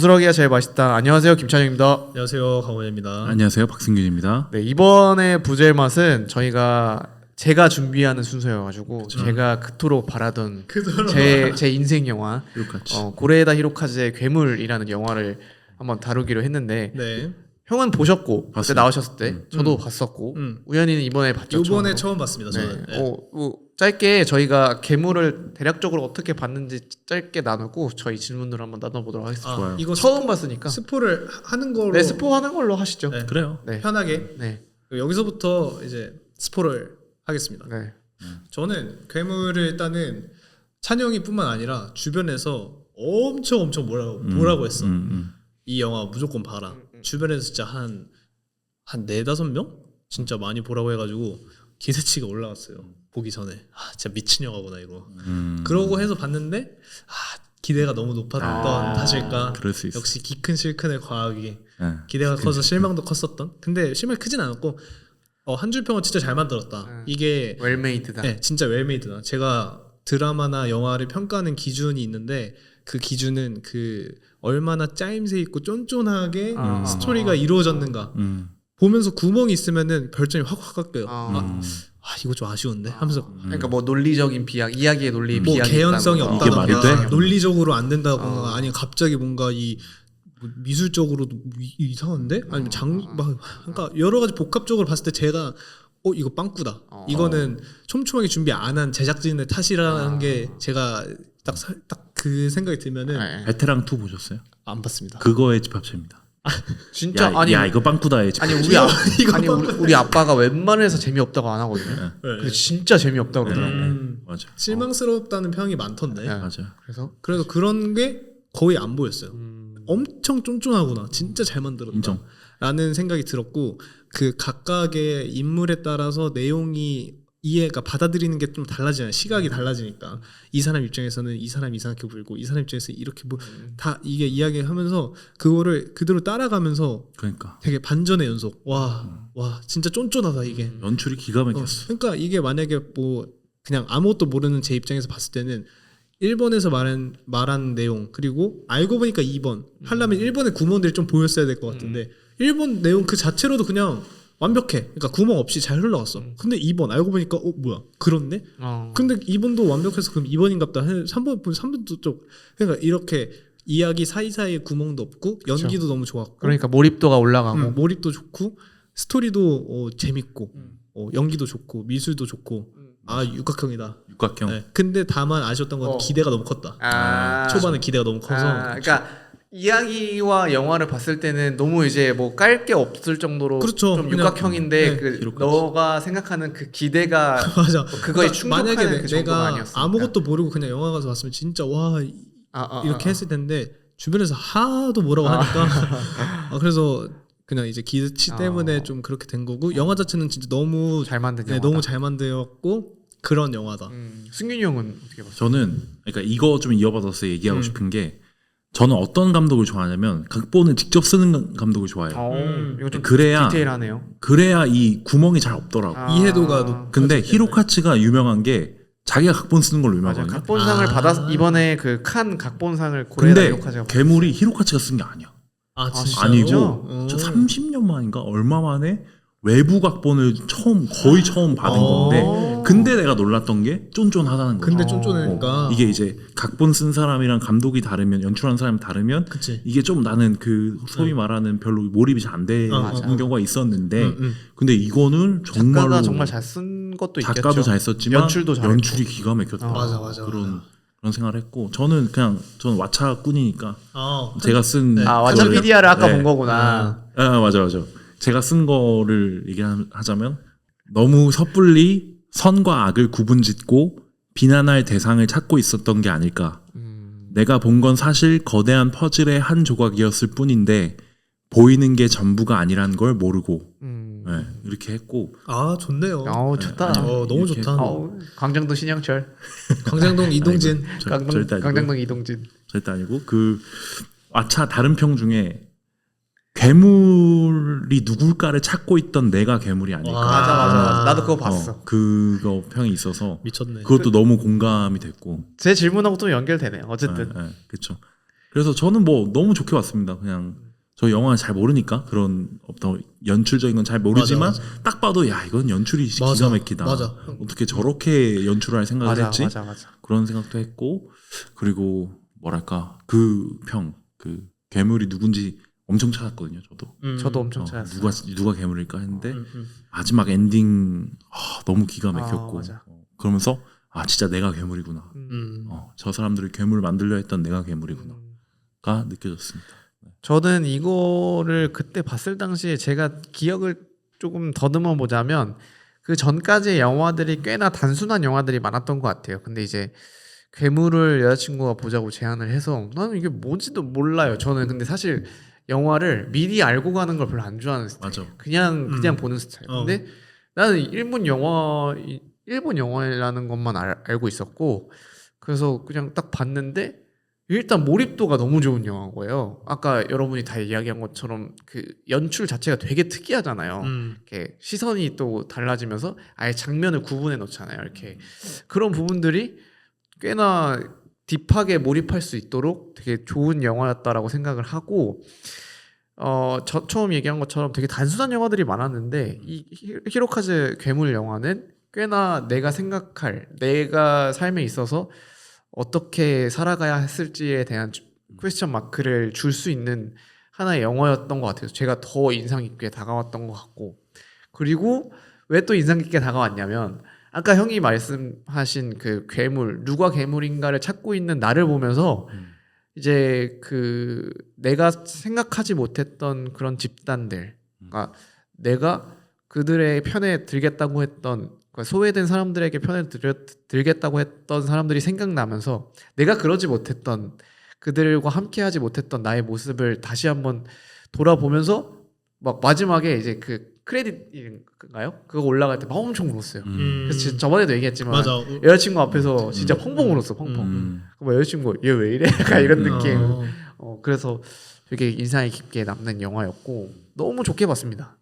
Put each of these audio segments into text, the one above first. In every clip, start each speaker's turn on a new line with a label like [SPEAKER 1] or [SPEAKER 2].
[SPEAKER 1] 부스러기가 제일 맛있다. 안녕하세요, 김찬영입니다.
[SPEAKER 2] 안녕하세요, 강원입니다.
[SPEAKER 3] 안녕하세요, 박승균입니다.
[SPEAKER 1] 네, 이번에 부제의 맛은 제가 준비하는 순서여가지고 제가 그토록 바라던 제 인생 영화 고레에다 히로카즈의 괴물이라는 영화를 한번 다루기로 했는데
[SPEAKER 2] 네.
[SPEAKER 1] 형은 보셨고 그때
[SPEAKER 3] 봤어요.
[SPEAKER 1] 나오셨을 때 저도 봤었고 우연히는 이번에 봤죠.
[SPEAKER 2] 이번에 처음 봤습니다. 저는.
[SPEAKER 1] 네. 짧게 저희가 괴물을 대략적으로 어떻게 봤는지 짧게 나누고 저희 질문을 한번 나눠보도록 하겠습니다.
[SPEAKER 3] 좋아요.
[SPEAKER 2] 이거
[SPEAKER 1] 처음 봤으니까
[SPEAKER 2] 스포를 하는 걸로.
[SPEAKER 1] 네, 스포하는 걸로 하시죠.
[SPEAKER 2] 네.
[SPEAKER 3] 그래요.
[SPEAKER 1] 네.
[SPEAKER 2] 편하게.
[SPEAKER 1] 네.
[SPEAKER 2] 여기서부터 이제 스포를 하겠습니다.
[SPEAKER 1] 네.
[SPEAKER 2] 저는 괴물을 일단은 찬영이뿐만 아니라 주변에서 엄청 뭐라고 했어. 이 영화 무조건 봐라. 주변에서 진짜 한 4-5명 진짜 많이 보라고 해가지고 기대치가 올라갔어요. 보기 전에 진짜 미친 영화구나 이거. 그러고 해서 봤는데 기대가 너무 높았던 탓일까.
[SPEAKER 3] 그럴 수 있어.
[SPEAKER 2] 역시 기 큰 실큰의 과학이
[SPEAKER 3] 네.
[SPEAKER 2] 기대가 커서 실망도 컸었던. 근데 실망이 크진 않았고 한 줄 평은 진짜 잘 만들었다. 이게
[SPEAKER 1] 웰메이드다.
[SPEAKER 2] 네, 진짜 웰메이드다. 제가 드라마나 영화를 평가하는 기준이 있는데 그 기준은 그 얼마나 짜임새 있고 쫀쫀하게 스토리가 이루어졌는가. 보면서 구멍이 있으면은 별점이 확 깎여요. 이거 좀 아쉬운데 하면서
[SPEAKER 1] 그러니까 뭐 논리적인 비약, 이야기의 논리
[SPEAKER 2] 뭐
[SPEAKER 1] 비약이
[SPEAKER 2] 개연성이
[SPEAKER 1] 있다던가.
[SPEAKER 3] 이게 말이
[SPEAKER 2] 없다던가
[SPEAKER 3] 돼?
[SPEAKER 2] 논리적으로 안 된다거나 아니면 갑자기 뭔가 이 미술적으로도 이상한데 아니면 그러니까 여러 가지 복합적으로 봤을 때 제가 이거 빵꾸다. 이거는 촘촘하게 준비 안 한 제작진의 탓이라는 게 제가 딱 그 생각이 들면은
[SPEAKER 1] 네.
[SPEAKER 3] 베테랑 2 보셨어요?
[SPEAKER 2] 안 봤습니다.
[SPEAKER 3] 그거의 집합체입니다.
[SPEAKER 1] 진짜
[SPEAKER 3] 야 이거 빵꾸다의 집합체.
[SPEAKER 1] 우리 아빠가 웬만해서 재미없다고 안 하거든요.
[SPEAKER 2] 네.
[SPEAKER 1] 근데 진짜 재미없다고 그러더라고.
[SPEAKER 3] 맞아.
[SPEAKER 2] 실망스럽다는 평이 많던데.
[SPEAKER 1] 네.
[SPEAKER 3] 맞아.
[SPEAKER 2] 그래서 그런 게 거의 안 보였어요. 엄청 쫀쫀하구나. 진짜 잘 만들었다.
[SPEAKER 3] 인정.
[SPEAKER 2] 라는 생각이 들었고 그 각각의 인물에 따라서 내용이 이해가 받아들이는 게 좀 달라지잖아요. 시각이 달라지니까 이 사람 입장에서는 이 사람이 이상하게 보이고 이 사람 입장에서 이렇게 다 이게 이야기하면서 그거를 그대로 따라가면서
[SPEAKER 3] 그러니까
[SPEAKER 2] 되게 반전의 연속. 와 진짜 쫀쫀하다 이게.
[SPEAKER 3] 연출이 기가 막혔어.
[SPEAKER 2] 그러니까 이게 만약에 뭐 그냥 아무것도 모르는 제 입장에서 봤을 때는 1번에서 말한 내용 그리고 알고 보니까 2번 하려면 1번의 구멍들이 좀 보였어야 될 것 같은데 1번 내용 그 자체로도 그냥 완벽해. 그러니까 구멍 없이 잘 흘러갔어. 근데 2번 알고 보니까 뭐야 그렇네. 근데 2번도 완벽해서 그럼 2번인갑다. 3번도 좀 그러니까 이렇게 이야기 사이사이에 구멍도 없고 연기도 너무 좋았고
[SPEAKER 1] 그러니까 몰입도가 올라가고
[SPEAKER 2] 몰입도 좋고 스토리도 재밌고 연기도 좋고 미술도 좋고 육각형이다.
[SPEAKER 3] 육각형.
[SPEAKER 2] 네. 근데 다만 아쉬웠던 건 기대가 너무 컸다. 초반에 기대가 너무 커서.
[SPEAKER 1] 그러니까 이야기와 영화를 봤을 때는 너무 이제 뭐 깔 게 없을 정도로
[SPEAKER 2] 그렇죠.
[SPEAKER 1] 좀 육각형인데
[SPEAKER 2] 네.
[SPEAKER 1] 너가 생각하는 그 기대가
[SPEAKER 2] 맞아.
[SPEAKER 1] 그거에 충족하는
[SPEAKER 2] 만약에
[SPEAKER 1] 그 정도가
[SPEAKER 2] 내가
[SPEAKER 1] 아니었으니까.
[SPEAKER 2] 아무것도 모르고 그냥 영화 가서 봤으면 진짜 이렇게 했을 텐데 주변에서 하도 뭐라고 하니까 그래서 그냥 이제 기대치 때문에 좀 그렇게 된 거고 영화 자체는 진짜 너무
[SPEAKER 1] 잘 만든 영화다.
[SPEAKER 2] 너무 잘 만들었고 그런 영화다.
[SPEAKER 1] 승균이 형은 어떻게 봤어요?
[SPEAKER 3] 저는 그러니까 이거 좀 이어받아서 얘기하고 싶은 게 저는 어떤 감독을 좋아하냐면 각본을 직접 쓰는 감독을 좋아해요.
[SPEAKER 1] 이거 좀
[SPEAKER 3] 그래야
[SPEAKER 1] 디테일하네요.
[SPEAKER 3] 그래야 이 구멍이 잘 없더라고.
[SPEAKER 2] 이해도가 높.
[SPEAKER 3] 근데 히로카츠가 유명한 게 자기가 각본 쓰는 걸로
[SPEAKER 1] 맞아.
[SPEAKER 3] 유명하거든요.
[SPEAKER 1] 각본상을 받아서 이번에 그 칸 각본상을 고레에다
[SPEAKER 3] 근데
[SPEAKER 1] 히로카즈가
[SPEAKER 3] 괴물이 히로카츠가 쓴 게 아니야.
[SPEAKER 2] 진짜요?
[SPEAKER 3] 아니고 저 30년 만인가 얼마 만에 외부 각본을 거의 처음 받은 건데 근데 내가 놀랐던 게 쫀쫀하다는 거죠.
[SPEAKER 2] 근데 쫀쫀하니까
[SPEAKER 3] 이게 이제 각본 쓴 사람이랑 감독이 다르면 연출하는 사람이 다르면
[SPEAKER 2] 그치.
[SPEAKER 3] 이게 좀 나는 그 소위 말하는 별로 몰입이 잘 안 되는 경우가 있었는데 근데 이거는 정말로
[SPEAKER 1] 작가가 정말 잘 쓴 것도 있겠죠.
[SPEAKER 3] 작가도 잘 썼지만
[SPEAKER 1] 연출이
[SPEAKER 3] 기가 막혔다.
[SPEAKER 2] 맞아.
[SPEAKER 3] 그런 생각을 했고 저는 왓챠꾼이니까 제가 쓴
[SPEAKER 1] 왓챠 PDR을 아까 본 거구나.
[SPEAKER 3] 맞아. 제가 쓴 거를 얘기하자면 너무 섣불리 선과 악을 구분짓고 비난할 대상을 찾고 있었던 게 아닐까. 내가 본 건 사실 거대한 퍼즐의 한 조각이었을 뿐인데 보이는 게 전부가 아니란 걸 모르고 이렇게 했고.
[SPEAKER 2] 좋네요.
[SPEAKER 1] 좋다.
[SPEAKER 2] 너무 좋다.
[SPEAKER 1] 광장동 신영철,
[SPEAKER 2] 광장동 이동진,
[SPEAKER 1] 광장동 이동진.
[SPEAKER 3] 절대 아니고 그 왓챠 다른 평 중에 괴물이 누굴까를 찾고 있던 내가 괴물이 아닐까.
[SPEAKER 1] 맞아. 나도 그거 봤어.
[SPEAKER 3] 그거 평이 있어서
[SPEAKER 2] 미쳤네.
[SPEAKER 3] 그것도 너무 공감이 됐고.
[SPEAKER 1] 제 질문하고 또 연결되네요. 어쨌든.
[SPEAKER 3] 그렇죠. 그래서 저는 뭐 너무 좋게 봤습니다. 그냥 저 영화 잘 모르니까 그런 어떤 연출적인 건 잘 모르지만
[SPEAKER 2] 맞아.
[SPEAKER 3] 딱 봐도 야 이건 연출이 기가 막히다.
[SPEAKER 2] 맞아.
[SPEAKER 3] 어떻게 저렇게 연출을 할 생각을 했지?
[SPEAKER 1] 맞아.
[SPEAKER 3] 그런 생각도 했고 그리고 뭐랄까 그 괴물이 누군지 엄청 찾았거든요. 저도.
[SPEAKER 1] 저도 엄청 찾았어요.
[SPEAKER 3] 누가 괴물일까 했는데 마지막 엔딩 너무 기가 막혔고
[SPEAKER 1] 맞아.
[SPEAKER 3] 그러면서 진짜 내가 괴물이구나. 저 사람들을 괴물 만들려 했던 내가 괴물이구나가 느껴졌습니다.
[SPEAKER 1] 저는 이거를 그때 봤을 당시에 제가 기억을 조금 더듬어 보자면 그 전까지의 영화들이 꽤나 단순한 영화들이 많았던 것 같아요. 근데 이제 괴물을 여자친구가 보자고 제안을 해서 나는 이게 뭔지도 몰라요. 저는 근데 사실 영화를 미리 알고 가는 걸 별로 안 좋아하는 스타일.
[SPEAKER 3] 맞아.
[SPEAKER 1] 그냥 보는 스타일. 근데 나는 일본 영화라는 것만 알고 있었고 그래서 그냥 딱 봤는데 일단 몰입도가 너무 좋은 영화인 거예요. 아까 여러분이 다 이야기한 것처럼 그 연출 자체가 되게 특이하잖아요. 이렇게 시선이 또 달라지면서 아예 장면을 구분해 놓잖아요. 이렇게 그런 부분들이 꽤나 딥하게 몰입할 수 있도록 되게 좋은 영화였다라고 생각을 하고 저 처음 얘기한 것처럼 되게 단순한 영화들이 많았는데 이 히로카즈 괴물 영화는 꽤나 내가 생각할 내가 삶에 있어서 어떻게 살아가야 했을지에 대한 퀘스천 마크를 줄 수 있는 하나의 영화였던 것 같아요. 제가 더 인상 깊게 다가왔던 것 같고 그리고 왜 또 인상 깊게 다가왔냐면 아까 형이 말씀하신 그 괴물 누가 괴물인가를 찾고 있는 나를 보면서 이제 그 내가 생각하지 못했던 그런 집단들 그러니까 내가 그들의 편에 들겠다고 했던 소외된 사람들에게 편에 들겠다고 했던 사람들이 생각나면서 내가 그러지 못했던 그들과 함께하지 못했던 나의 모습을 다시 한번 돌아보면서 막 마지막에 이제 그 크레딧인가요? 그거 올라갈 때 막 엄청 울었어요. 그래서 저번에도 얘기했지만
[SPEAKER 2] 맞아.
[SPEAKER 1] 여자친구 앞에서 진짜 펑펑 울었어. 펑펑. 뭐 여자친구 얘 왜 이래? 약간 이런 느낌. 그래서 되게 인상이 깊게 남는 영화였고 너무 좋게 봤습니다.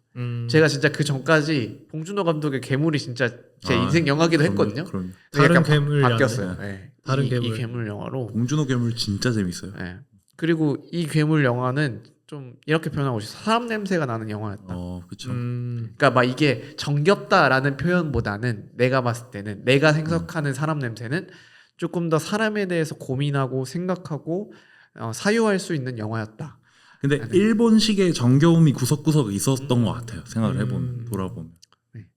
[SPEAKER 1] 제가 진짜 그 전까지 봉준호 감독의 괴물이 진짜 제 인생 영화기도 했거든요.
[SPEAKER 3] 그럼.
[SPEAKER 2] 다른
[SPEAKER 1] 약간
[SPEAKER 2] 괴물
[SPEAKER 1] 바뀌었어요. 네.
[SPEAKER 2] 다른
[SPEAKER 1] 이
[SPEAKER 2] 괴물.
[SPEAKER 1] 괴물 영화로.
[SPEAKER 3] 봉준호 괴물 진짜 재밌어요.
[SPEAKER 1] 네. 그리고 이 괴물 영화는 좀 이렇게 표현하고 싶어. 사람 냄새가 나는 영화였다.
[SPEAKER 3] 그렇죠.
[SPEAKER 1] 그러니까 막 이게 정겹다라는 표현보다는 내가 봤을 때는 내가 생각하는 사람 냄새는 조금 더 사람에 대해서 고민하고 생각하고 사유할 수 있는 영화였다.
[SPEAKER 3] 근데 일본식의 정겨움이 구석구석에 있었던 것 같아요. 생각을 돌아보면.
[SPEAKER 1] 네.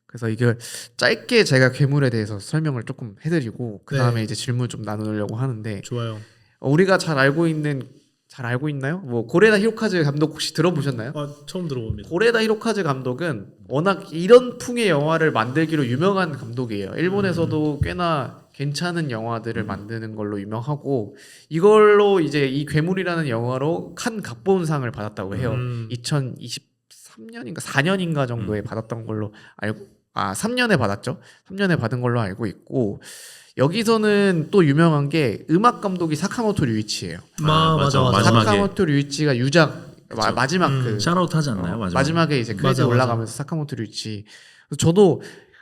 [SPEAKER 1] 그래서 이걸 짧게 제가 괴물에 대해서 설명을 조금 해드리고 그 다음에 이제 질문 좀 나누려고 하는데
[SPEAKER 2] 좋아요.
[SPEAKER 1] 우리가 잘 알고 있나요? 뭐 고레다 히로카즈 감독 혹시 들어보셨나요?
[SPEAKER 2] 처음 들어봅니다.
[SPEAKER 1] 고레다 히로카즈 감독은 워낙 이런 풍의 영화를 만들기로 유명한 감독이에요. 일본에서도 꽤나 괜찮은 영화들을 만드는 걸로 유명하고 이걸로 이제 이 괴물이라는 영화로 칸 각본상을 받았다고 해요. 2023년인가 4년인가 정도에 받았던 걸로 알고 3년에 받았죠. 3년에 받은 걸로 알고 있고 여기서는 또 유명한 게 음악 감독이 사카모토 류이치예요.
[SPEAKER 2] 맞아.
[SPEAKER 3] 마지막에.
[SPEAKER 1] 사카모토 류이치가 유작 마지막 그
[SPEAKER 3] 샤라웃 하지 않나요?
[SPEAKER 1] 마지막에 이제 크레딧
[SPEAKER 2] 맞아.
[SPEAKER 1] 올라가면서 사카모토 류이치. 저도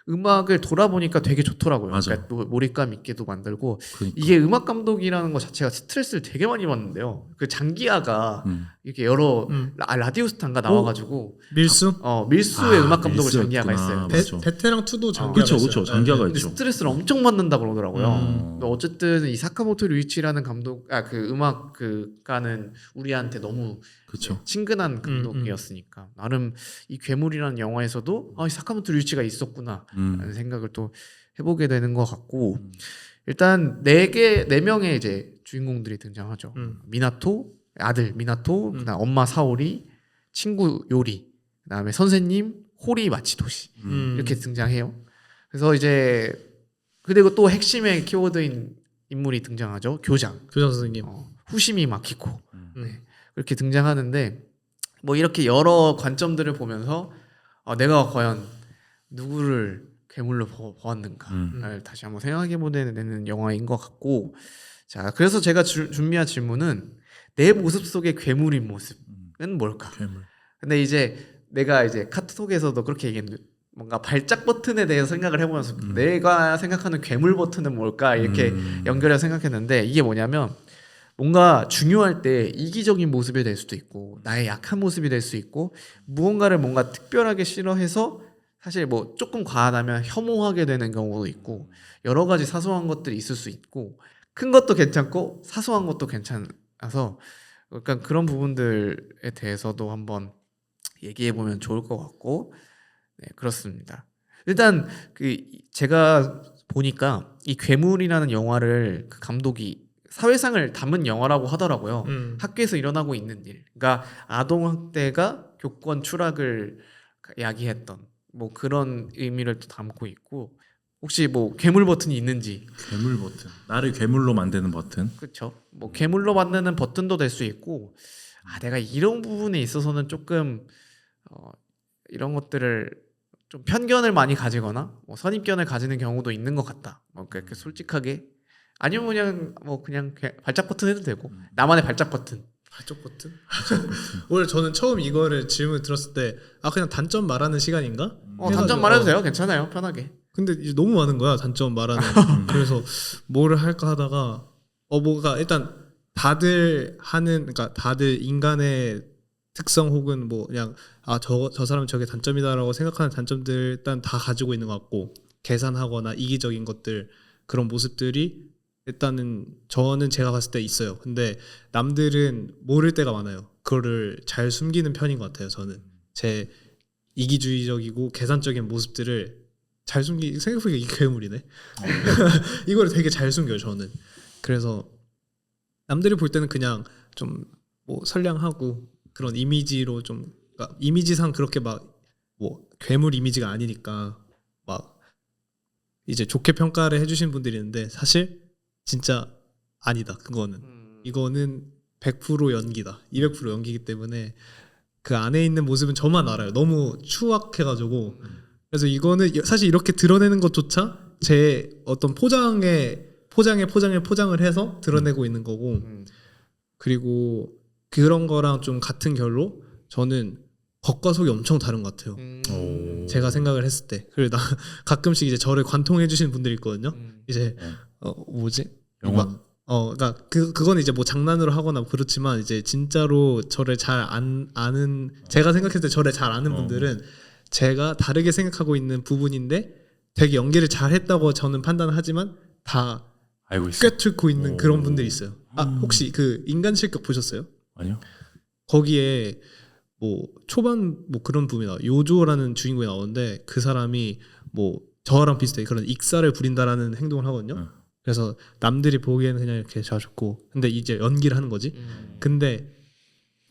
[SPEAKER 1] 음악을 돌아보니까 되게 좋더라고요.
[SPEAKER 3] 맞아.
[SPEAKER 1] 그러니까 몰입감 있게도 만들고
[SPEAKER 3] 그러니까.
[SPEAKER 1] 이게 음악 감독이라는 것 자체가 스트레스를 되게 많이 받는데요. 그 장기하가 이렇게 여러 라디오스타인가 나와가지고
[SPEAKER 2] 밀수?
[SPEAKER 1] 밀수의 음악 감독을
[SPEAKER 3] 밀수였구나.
[SPEAKER 1] 장기하가 했어요.
[SPEAKER 3] 맞아.
[SPEAKER 2] 베테랑 2도 장기가
[SPEAKER 3] 그렇죠,
[SPEAKER 2] 있어요.
[SPEAKER 3] 그렇죠. 장기하가
[SPEAKER 1] 근데
[SPEAKER 3] 있죠.
[SPEAKER 1] 스트레스를 엄청 받는다 그러더라고요. 근데 어쨌든 이 사카모토 류이치라는 감독, 그 음악 그가는 우리한테 너무
[SPEAKER 3] 그렇죠.
[SPEAKER 1] 친근한 감독이었으니까 나름 이 괴물이라는 영화에서도 이 사카모토 류이치가 있었구나라는 생각을 또 해보게 되는 것 같고 일단 네 명의 이제 주인공들이 등장하죠. 미나토 아들 미나토, 그다음 엄마 사오리, 친구 요리, 그다음에 선생님 호리 마치도시 이렇게 등장해요. 그래서 이제 그리고 또 핵심의 키워드인 인물이 등장하죠. 교장
[SPEAKER 2] 선생님.
[SPEAKER 1] 후시미 마키코. 네. 그렇게 등장하는데 뭐 이렇게 여러 관점들을 보면서 내가 과연 누구를 괴물로 보았는가를 다시 한번 생각해보는 영화인 것 같고 자 그래서 제가 준비한 질문은 내 모습 속의 괴물인 모습은 뭘까?
[SPEAKER 3] 괴물.
[SPEAKER 1] 근데 이제 내가 이제 카톡에서도 그렇게 얘기했는데 뭔가 발작 버튼에 대해서 생각을 해보면서 내가 생각하는 괴물 버튼은 뭘까 이렇게 연결해서 생각했는데 이게 뭐냐면 뭔가 중요할 때 이기적인 모습이 될 수도 있고 나의 약한 모습이 될 수 있고 무언가를 뭔가 특별하게 싫어해서 사실 뭐 조금 과하다면 혐오하게 되는 경우도 있고 여러 가지 사소한 것들이 있을 수 있고 큰 것도 괜찮고 사소한 것도 괜찮아서 약간 그런 부분들에 대해서도 한번 얘기해 보면 좋을 것 같고 네, 그렇습니다. 일단 그 제가 보니까 이 괴물이라는 영화를 그 감독이 사회상을 담은 영화라고 하더라고요. 학교에서 일어나고 있는 일, 그러니까 아동 학대가 교권 추락을 야기했던 뭐 그런 의미를 또 담고 있고 혹시 뭐 괴물 버튼이 있는지
[SPEAKER 3] 괴물 버튼. 나를 괴물로 만드는 버튼.
[SPEAKER 1] 그렇죠. 뭐 괴물로 만드는 버튼도 될 수 있고 아 내가 이런 부분에 있어서는 조금 이런 것들을 좀 편견을 많이 가지거나 뭐 선입견을 가지는 경우도 있는 것 같다. 뭐 그렇게 솔직하게 아니면 그냥 뭐 그냥 발작 버튼 해도 되고 나만의 발작 버튼.
[SPEAKER 2] 발작 버튼? 원래 저는 처음 이거를 질문 들었을 때 아 그냥 단점 말하는 시간인가?
[SPEAKER 1] 단점 말해도 돼요. 괜찮아요. 편하게.
[SPEAKER 2] 근데 이제 너무 많은 거야 단점 말하는. 그래서 뭐를 할까 하다가 뭐가 일단 다들 하는 그러니까 다들 인간의 특성 혹은 뭐 그냥 저 사람 저게 단점이다라고 생각하는 단점들 일단 다 가지고 있는 것 같고 계산하거나 이기적인 것들 그런 모습들이 일단은 저는 제가 봤을 때 있어요. 근데 남들은 모를 때가 많아요. 그거를 잘 숨기는 편인 것 같아요. 저는 제 이기주의적이고 계산적인 모습들을 잘 생각해보니까 이게 괴물이네. 이걸 되게 잘 숨겨요. 저는. 그래서 남들이 볼 때는 그냥 좀 뭐 선량하고 그런 이미지로 좀 그러니까 이미지상 그렇게 막 뭐 괴물 이미지가 아니니까 막 이제 좋게 평가를 해주신 분들이 있는데 사실 진짜 아니다. 그거는 이거는 100% 연기다. 200% 연기이기 때문에 그 안에 있는 모습은 저만 알아요. 너무 추악해가지고 그래서 이거는 사실 이렇게 드러내는 것조차 제 어떤 포장을 해서 드러내고 있는 거고 그리고 그런 거랑 좀 같은 결로 저는 겉과 속이 엄청 다른 것 같아요. 제가 생각을 했을 때. 그리고 가끔씩 이제 저를 관통해 주시는 분들이 있거든요. 이제 뭐지?
[SPEAKER 3] 영화.
[SPEAKER 2] 그러니까 그거는 이제 뭐 장난으로 하거나 그렇지만 이제 진짜로 저를 잘 아는 제가 생각했을 때 저를 잘 아는 분들은 제가 다르게 생각하고 있는 부분인데 되게 연기를 잘 했다고 저는 판단을 하지만 다
[SPEAKER 3] 알고 있어.
[SPEAKER 2] 꿰뚫고 있는 그런 분들이 있어요. 혹시 그 인간 실격 보셨어요?
[SPEAKER 3] 아니요.
[SPEAKER 2] 거기에 뭐 초반 뭐 그런 부분이 나와 요조라는 주인공이 나오는데 그 사람이 뭐 저랑 비슷해 그런 익사를 부린다라는 행동을 하거든요. 그래서 남들이 보기에는 그냥 이렇게 자주고 근데 이제 연기를 하는 거지. 근데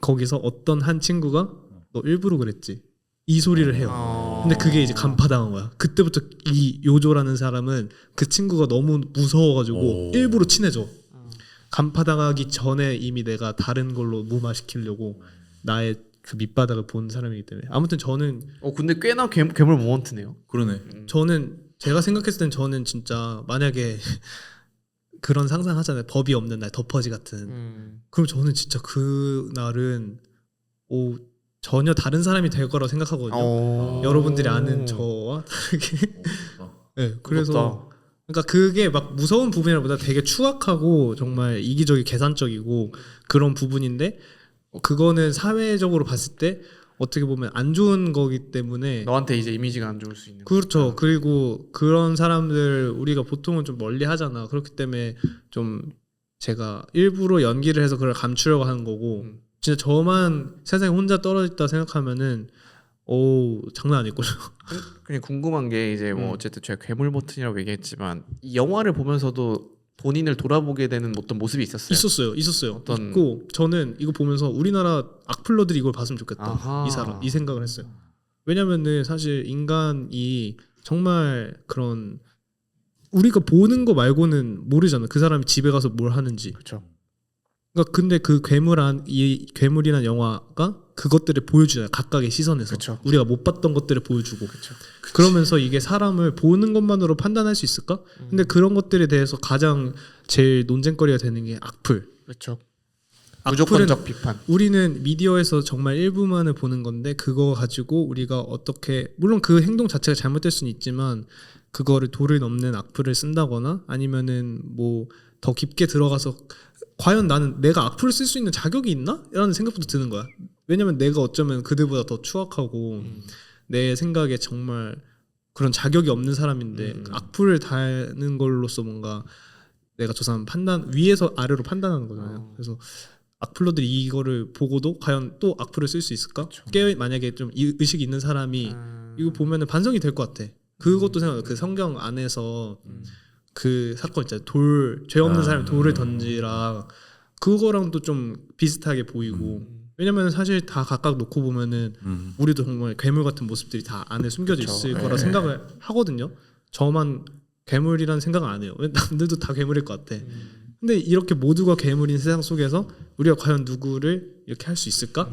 [SPEAKER 2] 거기서 어떤 한 친구가 너 일부러 그랬지 이 소리를 해요. 근데 그게 이제 간파당한 거야. 그때부터 이 요조라는 사람은 그 친구가 너무 무서워가지고 일부러 친해져. 간파당하기 전에 이미 내가 다른 걸로 무마시키려고 나의 그 밑바닥을 본 사람이기 때문에 아무튼 저는
[SPEAKER 1] 근데 꽤나 괴물 모먼트네요.
[SPEAKER 3] 그러네.
[SPEAKER 2] 저는 제가 생각했을 땐 저는 진짜 만약에 그런 상상하잖아요. 법이 없는 날 덮어지 같은. 그럼 저는 진짜 그날은 전혀 다른 사람이 될 거라고 생각하거든요. 여러분들이 아는 저와 다르게. 네, 그래서 그러니까 그게 막 무서운 부분이라보다 되게 추악하고 정말 이기적이고 계산적이고 그런 부분인데 그거는 사회적으로 봤을 때 어떻게 보면 안 좋은 거기 때문에
[SPEAKER 1] 너한테 이제 이미지가 안 좋을 수 있는
[SPEAKER 2] 그렇죠.
[SPEAKER 1] 거니까.
[SPEAKER 2] 그리고 그런 사람들 우리가 보통은 좀 멀리 하잖아. 그렇기 때문에 좀 제가 일부러 연기를 해서 그걸 감추려고 하는 거고 진짜 저만 세상에 혼자 떨어져 있다 생각하면은 장난 아니거든요.
[SPEAKER 1] 그냥 궁금한 게 이제 뭐 어쨌든 제가 괴물 버튼이라고 얘기했지만 이 영화를 보면서도 본인을 돌아보게 되는 어떤 모습이 있었어요.
[SPEAKER 2] 있었어요. 있고 저는 이거 보면서 우리나라 악플러들이 이걸 봤으면 좋겠다.
[SPEAKER 1] 아하.
[SPEAKER 2] 이 생각을 했어요. 왜냐면은 사실 인간이 정말 그런 우리가 보는 거 말고는 모르잖아. 그 사람이 집에 가서 뭘 하는지.
[SPEAKER 1] 그렇죠.
[SPEAKER 2] 그러니까 근데 그 괴물이란 영화가 그것들을 보여주잖아요. 각각의 시선에서.
[SPEAKER 1] 그쵸.
[SPEAKER 2] 우리가 못 봤던 것들을 보여주고. 그러면서 이게 사람을 보는 것만으로 판단할 수 있을까? 근데 그런 것들에 대해서 가장 제일 논쟁거리가 되는 게 악플.
[SPEAKER 1] 그렇죠. 무조건적 비판.
[SPEAKER 2] 우리는 미디어에서 정말 일부만을 보는 건데 그거 가지고 우리가 어떻게 물론 그 행동 자체가 잘못될 수는 있지만 그거를 도를 넘는 악플을 쓴다거나 아니면은 뭐 더 깊게 들어가서 과연 나는 내가 악플을 쓸 수 있는 자격이 있나? 라는 생각부터 드는 거야. 왜냐면 내가 어쩌면 그들보다 더 추악하고 내 생각에 정말 그런 자격이 없는 사람인데 악플을 다는 걸로써 뭔가 내가 저 사람 위에서 아래로 판단하는 거잖아요. 그래서 악플러들이 이거를 보고도 과연 또 악플을 쓸 수 있을까? 만약에 좀 의식이 있는 사람이 이거 보면은 반성이 될 것 같아. 그것도 생각해. 그 성경 안에서 그 사건 있잖아요. 죄 없는 사람이 돌을 던지라. 그거랑도 좀 비슷하게 보이고. 왜냐면 사실 다 각각 놓고 보면은 우리도 정말 괴물 같은 모습들이 다 안에 숨겨져 있을 거라 생각을 하거든요. 저만 괴물이라는 생각은 안 해요. 남들도 다 괴물일 것 같아. 근데 이렇게 모두가 괴물인 세상 속에서 우리가 과연 누구를 이렇게 할 수 있을까?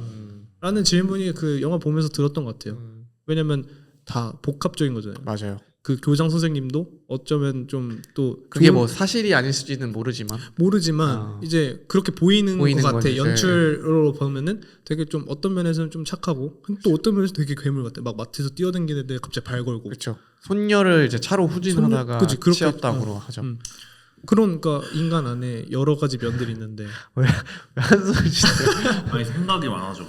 [SPEAKER 2] 라는 질문이 그 영화 보면서 들었던 것 같아요. 왜냐면 다 복합적인 거잖아요.
[SPEAKER 1] 맞아요.
[SPEAKER 2] 그 교장 선생님도 어쩌면 좀 또
[SPEAKER 1] 그게 뭐 사실이 아닐지는 모르지만
[SPEAKER 2] 이제 그렇게 보이는 것 같아.
[SPEAKER 1] 거지.
[SPEAKER 2] 연출로 보면은 되게 좀 어떤 면에서는 좀 착하고 또 어떤 면에서 되게 괴물 같아. 막 마트에서 뛰어다니는데 갑자기 발 걸고.
[SPEAKER 1] 그렇죠. 손녀를 이제 차로 후진하다가 치였다고 하죠.
[SPEAKER 2] 그러니까 인간 안에 여러 가지 면들이 있는데
[SPEAKER 1] 왜 한숨을 쉬세요?
[SPEAKER 3] 아니 생각이 많아져.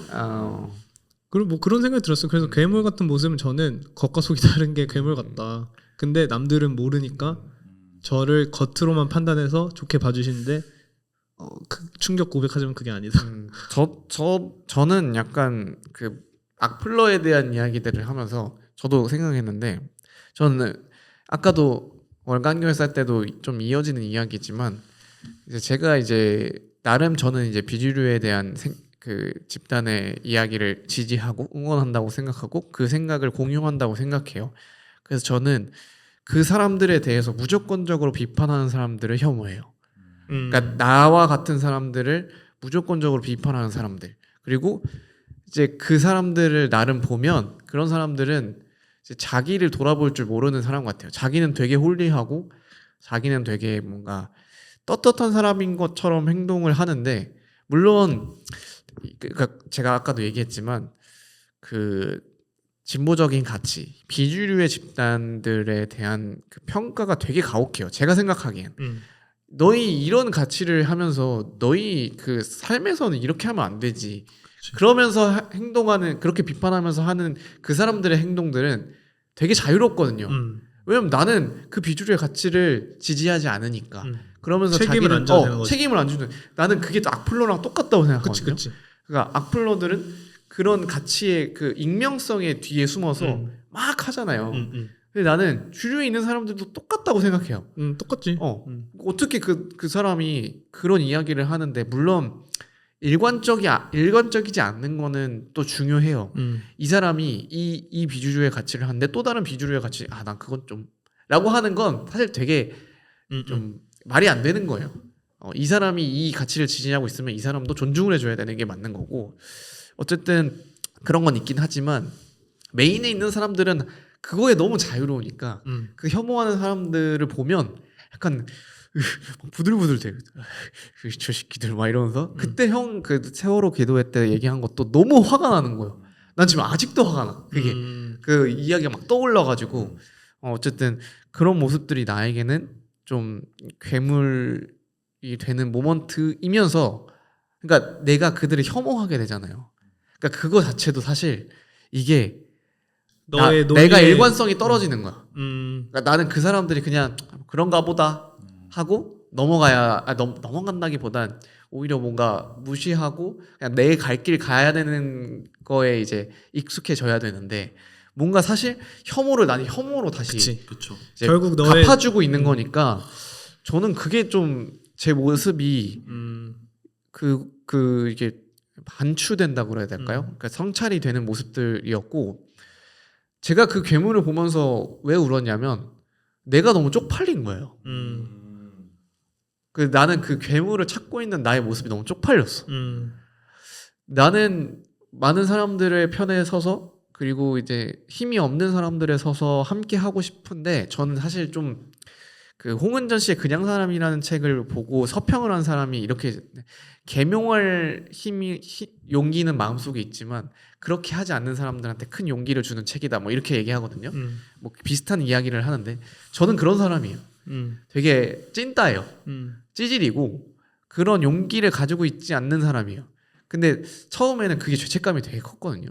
[SPEAKER 2] 그리고 뭐 그런 생각이 들었어요. 그래서 괴물 같은 모습은 저는 겉과 속이 다른 게 괴물 같다. 근데 남들은 모르니까 저를 겉으로만 판단해서 좋게 봐주시는데 충격 고백하자면 그게 아니다.
[SPEAKER 1] 저는 약간 그 악플러에 대한 이야기들을 하면서 저도 생각했는데 저는 아까도 월간교회사 할 때도 좀 이어지는 이야기지만 이제 제가 이제 나름 저는 이제 비주류에 대한 그 집단의 이야기를 지지하고 응원한다고 생각하고 그 생각을 공유한다고 생각해요. 그래서 저는 그 사람들에 대해서 무조건적으로 비판하는 사람들을 혐오해요. 그러니까 나와 같은 사람들을 무조건적으로 비판하는 사람들, 그리고 이제 그 사람들을 나름 보면 그런 사람들은 이제 자기를 돌아볼 줄 모르는 사람 같아요. 자기는 되게 홀리하고 자기는 되게 뭔가 떳떳한 사람인 것처럼 행동을 하는데, 물론 그러니까 제가 아까도 얘기했지만 그 진보적인 가치, 비주류의 집단들에 대한 그 평가가 되게 가혹해요. 제가 생각하기엔 너희 이런 가치를 하면서 너희 그 삶에서는 이렇게 하면 안 되지. 그러면서 행동하는, 그렇게 비판하면서 하는 그 사람들의 행동들은 되게 자유롭거든요. 왜냐면 나는 그 비주류의 가치를 지지하지 않으니까. 그러면서
[SPEAKER 2] 책임을 안 져도 되는 거지.
[SPEAKER 1] 책임을 안 주는, 나는 그게 또 악플러랑 똑같다고 생각하거든요.
[SPEAKER 2] 그치.
[SPEAKER 1] 그러니까 악플러들은 그런 가치의 그 익명성의 뒤에 숨어서 막 하잖아요. 근데 나는 주류에 있는 사람들도 똑같다고 생각해요.
[SPEAKER 2] 똑같지.
[SPEAKER 1] 어떻게 그 사람이 그런 이야기를 하는데, 물론 일관적이지 않는 거는 또 중요해요. 이 사람이 이 비주류의 가치를 하는데 또 다른 비주류의 가치, 난 그건 좀 라고 하는 건 사실 되게 좀 말이 안 되는 거예요. 이 사람이 이 가치를 지지하고 있으면 이 사람도 존중을 해줘야 되는 게 맞는 거고, 어쨌든 그런 건 있긴 하지만 메인에 있는 사람들은 그거에 너무 자유로우니까 그 혐오하는 사람들을 보면 약간 부들부들 돼요. 저 새끼들 막 이러면서 그때 형 그 세월호 기도회 때 얘기한 것도 너무 화가 나는 거예요. 난 지금 아직도 화가 나. 그게 그 이야기가 막 떠올라가지고 어쨌든 그런 모습들이 나에게는 좀 괴물이 되는 모먼트이면서, 그러니까 내가 그들을 혐오하게 되잖아요. 그러니까 그거 자체도 사실 이게 내가 일관성이 떨어지는 거야. 그러니까 나는 그 사람들이 그냥 그런가 보다 하고 넘어간다기보단 오히려 뭔가 무시하고 그냥 내 갈 길 가야 되는 거에 이제 익숙해져야 되는데, 뭔가 사실 나는 혐오로 다시
[SPEAKER 2] 결국
[SPEAKER 1] 갚아주고 있는 거니까 저는 그게 좀 제 모습이 이게 반추된다고 그래야 될까요? 그러니까 성찰이 되는 모습들이었고, 제가 그 괴물을 보면서 왜 울었냐면 내가 너무 쪽팔린 거예요. 나는 그 괴물을 찾고 있는 나의 모습이 너무 쪽팔렸어. 나는 많은 사람들의 편에 서서, 그리고 이제 힘이 없는 사람들에 서서 함께 하고 싶은데, 저는 사실 좀 그 홍은전 씨의 그냥 사람이라는 책을 보고 서평을 한 사람이 이렇게 계명할 용기는 마음속에 있지만 그렇게 하지 않는 사람들한테 큰 용기를 주는 책이다, 뭐 이렇게 얘기하거든요. 비슷한 이야기를 하는데 저는 그런 사람이에요. 되게 찐따예요. 찌질이고 그런 용기를 가지고 있지 않는 사람이에요. 근데 처음에는 그게 죄책감이 되게 컸거든요.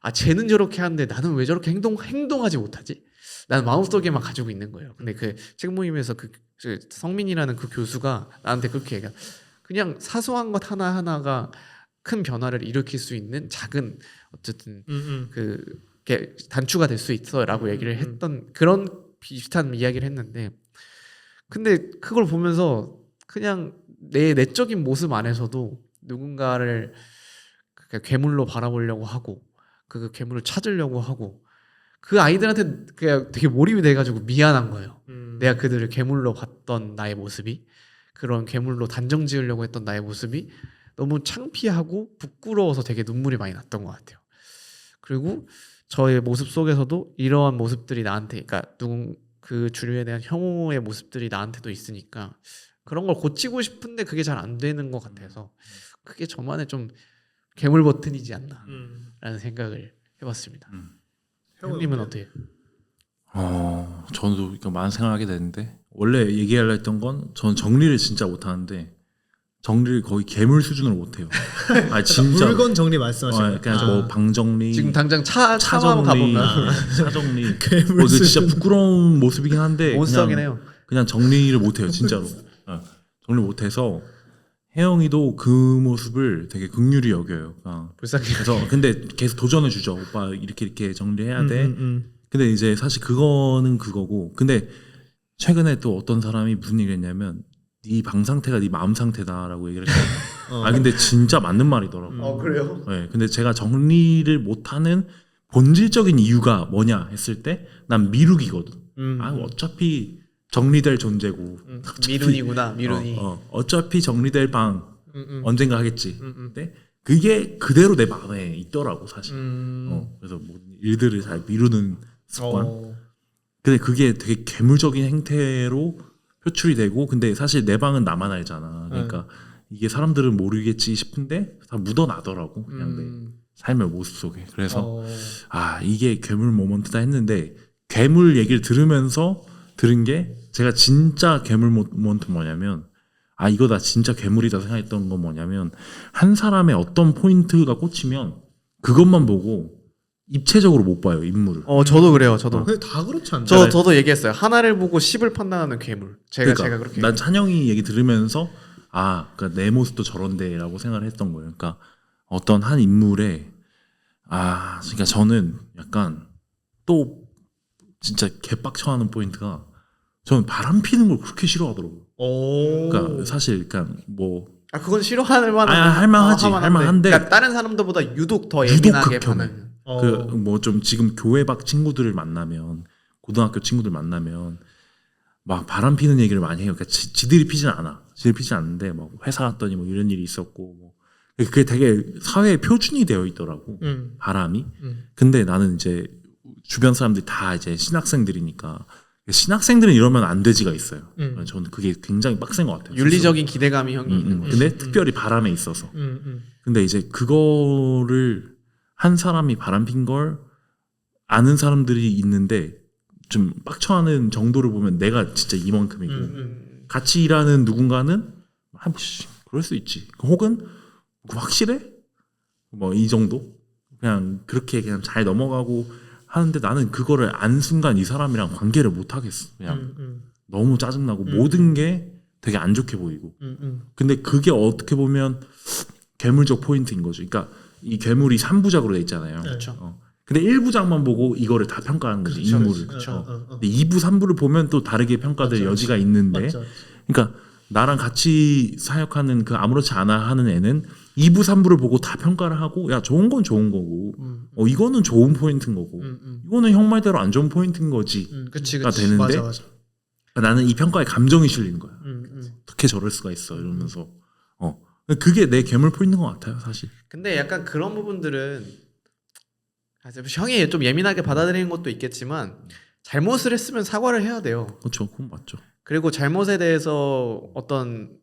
[SPEAKER 1] 아, 쟤는 저렇게 하는데 나는 왜 저렇게 행동하지 못하지? 나는 마음속에만 가지고 있는 거예요. 근데 그 책 모임에서 그 성민이라는 그 교수가 나한테 그렇게 얘기해. 그냥 사소한 것 하나하나가 큰 변화를 일으킬 수 있는 작은 어쨌든 그 단추가 될 수 있어라고 얘기를 했던 그런 비슷한 이야기를 했는데, 근데 그걸 보면서 그냥 내 내적인 모습 안에서도 누군가를 괴물로 바라보려고 하고 그 괴물을 찾으려고 하고 그 아이들한테 그냥 되게 몰입이 돼가지고 미안한 거예요. 내가 그들을 괴물로 봤던 나의 모습이, 그런 괴물로 단정 지으려고 했던 나의 모습이 너무 창피하고 부끄러워서 되게 눈물이 많이 났던 것 같아요. 그리고 저의 모습 속에서도 이러한 모습들이 나한테, 그러니까 그 주류에 대한 혐오의 모습들이 나한테도 있으니까 그런 걸 고치고 싶은데 그게 잘 안 되는 것 같아서 그게 저만의 좀 괴물 버튼이지 않나라는 생각을 해봤습니다. 형님은 어때요?
[SPEAKER 3] 저도 이거 많은 생각하게 되는데, 원래 얘기하려 했던 건 저는 정리를 진짜 못하는데 정리를 거의 괴물 수준으로 못해요. 아 진짜
[SPEAKER 2] 물건 정리 말씀하시는
[SPEAKER 3] 그냥 뭐 방 정리,
[SPEAKER 1] 지금 당장 차만
[SPEAKER 3] 정리,
[SPEAKER 1] 가보면
[SPEAKER 3] 차 정리. 그 진짜 부끄러운 모습이긴 한데
[SPEAKER 1] 몬스터긴 해요.
[SPEAKER 3] 그냥 정리를 못해요 진짜로. 정리 못해서 혜영이도 그 모습을 되게 극률이 여겨요.
[SPEAKER 1] 불쌍해.
[SPEAKER 3] 그래서 근데 계속 도전을 주죠. 오빠 이렇게 정리해야 돼. 근데 이제 사실 그거는 그거고, 근데 최근에 또 어떤 사람이 무슨 얘기를 했냐면 네 방 상태가 네 마음 상태다라고 얘기를 했어요. 근데 진짜 맞는 말이더라고요.
[SPEAKER 1] 그래요?
[SPEAKER 3] 네, 근데 제가 정리를 못하는 본질적인 이유가 뭐냐 했을 때 난 미루기거든. 어차피 정리될 존재고
[SPEAKER 1] 미룬이구나. 미룬이.
[SPEAKER 3] 어차피 정리될 방 언젠가 하겠지. 근데 그게 그대로 내 마음에 있더라고 사실. 그래서 모든 일들을 잘 미루는 습관. 근데 그게 되게 괴물적인 행태로 표출이 되고, 근데 사실 내 방은 나만 알잖아. 그러니까 이게 사람들은 모르겠지 싶은데 다 묻어나더라고 그냥 내 삶의 모습 속에. 그래서 이게 괴물 모먼트다 했는데, 괴물 얘기를 들으면서 들은 게, 제가 진짜 괴물 모먼트 뭐냐면, 이거 나 진짜 괴물이다 생각했던 건 뭐냐면, 한 사람의 어떤 포인트가 꽂히면 그것만 보고 입체적으로 못 봐요 인물을.
[SPEAKER 1] 저도 그래요. 저도.
[SPEAKER 2] 근데 다 그렇지 않나요?
[SPEAKER 1] 저도 얘기했어요. 하나를 보고 10을 판단하는 괴물. 제가 그렇게.
[SPEAKER 3] 난 찬영이 얘기 들으면서 그러니까 내 모습도 저런데라고 생각을 했던 거예요. 그러니까 어떤 한 인물에 그러니까 저는 약간 또 진짜 개빡쳐하는 포인트가, 저는 바람 피는 걸 그렇게 싫어하더라고요. 그러니까 사실 그러니까 뭐
[SPEAKER 1] 그건 싫어할 만한.
[SPEAKER 3] 할만한데.
[SPEAKER 1] 그러니까 다른 사람들보다 유독 더 예민하게 반응.
[SPEAKER 3] 그 뭐 좀 지금 교회 밖 친구들을 만나면, 고등학교 친구들 만나면 막 바람 피는 얘기를 많이 해요. 그러니까 지들이 피진 않아. 지들이 피진 않는데 뭐 회사 갔더니 뭐 이런 일이 있었고 뭐 그게 되게 사회의 표준이 되어 있더라고. 바람이. 근데 나는 이제 주변 사람들이 다 이제 신학생들이니까, 신학생들은 이러면 안 되지가 있어요. 저는 그게 굉장히 빡센 것 같아요.
[SPEAKER 1] 윤리적인 기대감이 형이 있는 거죠.
[SPEAKER 3] 근데 특별히 바람에 있어서. 근데 이제 그거를 한 사람이 바람핀 걸 아는 사람들이 있는데 좀 빡쳐하는 정도를 보면 내가 진짜 이만큼이고, 같이 일하는 누군가는 그럴 수 있지, 혹은 확실해? 뭐 이 정도? 그냥 그렇게 그냥 잘 넘어가고 하는데, 나는 그거를 안 순간 이 사람이랑 관계를 못 하겠어. 그냥 너무 짜증나고 모든 게 되게 안 좋게 보이고. 근데 그게 어떻게 보면 괴물적 포인트인 거죠. 그러니까 이 괴물이 3부작으로 돼 있잖아요.
[SPEAKER 1] 그렇죠.
[SPEAKER 3] 근데 1부작만 보고 이거를 다 평가하는 거지, 인물을. 근데 2부, 3부를 보면 또 다르게 평가될 여지가 있는데, 그러니까 나랑 같이 사역하는 그 아무렇지 않아 하는 애는 2부, 3부를 보고 다 평가를 하고, 야 좋은 건 좋은 거고, 이거는 좋은 포인트인 거고, 이거는 형 말대로 안 좋은 포인트인 거지가 되는데,
[SPEAKER 2] 맞아.
[SPEAKER 3] 나는 이 평가에 감정이 실리는 거야. 어떻게 저럴 수가 있어 이러면서. 그게 내 괴물 포인트인 것 같아요 사실.
[SPEAKER 1] 근데 약간 그런 부분들은 형이 좀 예민하게 받아들이는 것도 있겠지만, 잘못을 했으면 사과를 해야 돼요.
[SPEAKER 3] 그렇죠, 그건 맞죠.
[SPEAKER 1] 그리고 잘못에 대해서 어떤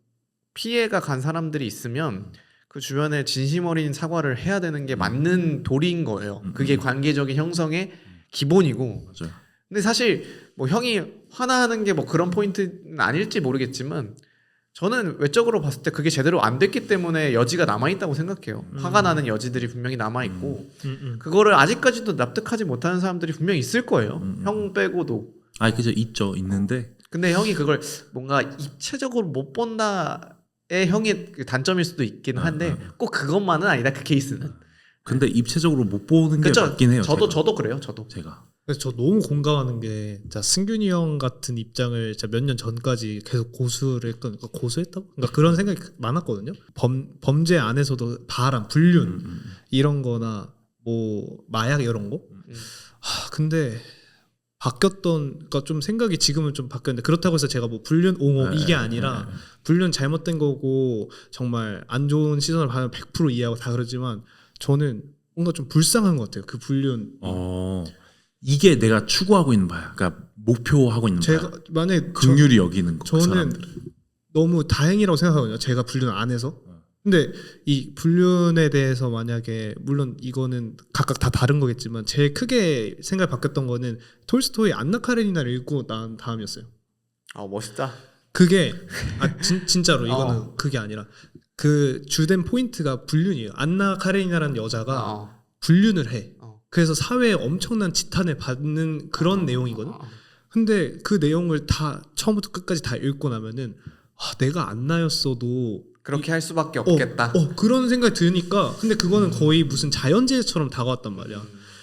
[SPEAKER 1] 피해가 간 사람들이 있으면 그 주변에 진심 어린 사과를 해야 되는 게 맞는 도리인 거예요. 그게 관계적인 형성의 기본이고.
[SPEAKER 3] 맞아요.
[SPEAKER 1] 근데 사실 뭐 형이 화나는 게 뭐 그런 포인트는 아닐지 모르겠지만, 저는 외적으로 봤을 때 그게 제대로 안 됐기 때문에 여지가 남아 있다고 생각해요. 화가 나는 여지들이 분명히 남아 있고 그거를 아직까지도 납득하지 못하는 사람들이 분명히 있을 거예요. 형 빼고도.
[SPEAKER 3] 아니 그죠 있죠 있는데
[SPEAKER 1] 근데 형이 그걸 뭔가 입체적으로 못 본다의 형의 그 단점일 수도 있긴 한데 꼭 그것만은 아니다 그 케이스는.
[SPEAKER 3] 근데 입체적으로 못 보는 게
[SPEAKER 1] 그쵸?
[SPEAKER 3] 맞긴 해요.
[SPEAKER 1] 저도 그래요. 저도.
[SPEAKER 3] 제가
[SPEAKER 2] 그래서 저 너무 공감하는 게, 자 승균이 형 같은 입장을 몇 년 전까지 계속 고수를 했던, 그러니까 고수했다고? 그러니까 그런 생각이 많았거든요. 범죄 안에서도 바람, 불륜 이런-거나 뭐 마약 이런 거. 근데 바뀌었던, 그러니까 좀 생각이 지금은 좀 바뀌었는데, 그렇다고 해서 제가 뭐 불륜 옹호 이게 아니라 불륜 잘못된 거고 정말 안 좋은 시선을 받으면 100% 이해하고 다 그러지만 저는 뭔가 좀 불쌍한 것 같아요. 그 불륜.
[SPEAKER 3] 이게 내가 추구하고 있는 바야. 그러니까 목표하고 있는
[SPEAKER 2] 제가
[SPEAKER 3] 바야.
[SPEAKER 2] 만약에
[SPEAKER 3] 긍휼히 여기는 거. 그
[SPEAKER 2] 저는
[SPEAKER 3] 사람들을.
[SPEAKER 2] 너무 다행이라고 생각하거든요. 제가 불륜 안 해서. 근데 이 불륜에 대해서 만약에 물론 이거는 각각 다 다른 거겠지만 제일 크게 생각이 바뀌었던 거는 톨스토이 안나 카레니나를 읽고 난 다음이었어요.
[SPEAKER 1] 멋있다.
[SPEAKER 2] 그게 진짜로 이거는 그게 아니라 그 주된 포인트가 불륜이에요. 안나 카레니나라는 여자가 불륜을 해. 그래서 사회에 엄청난 지탄을 받는 그런 내용이거든. 근데 그 내용을 다 처음부터 끝까지 다 읽고 나면은 내가 안나였어도
[SPEAKER 1] 그렇게 할 수밖에 없겠다.
[SPEAKER 2] 그런 생각이 드니까. 근데 그거는 거의 무슨 자연재해처럼 다가왔단 말이야.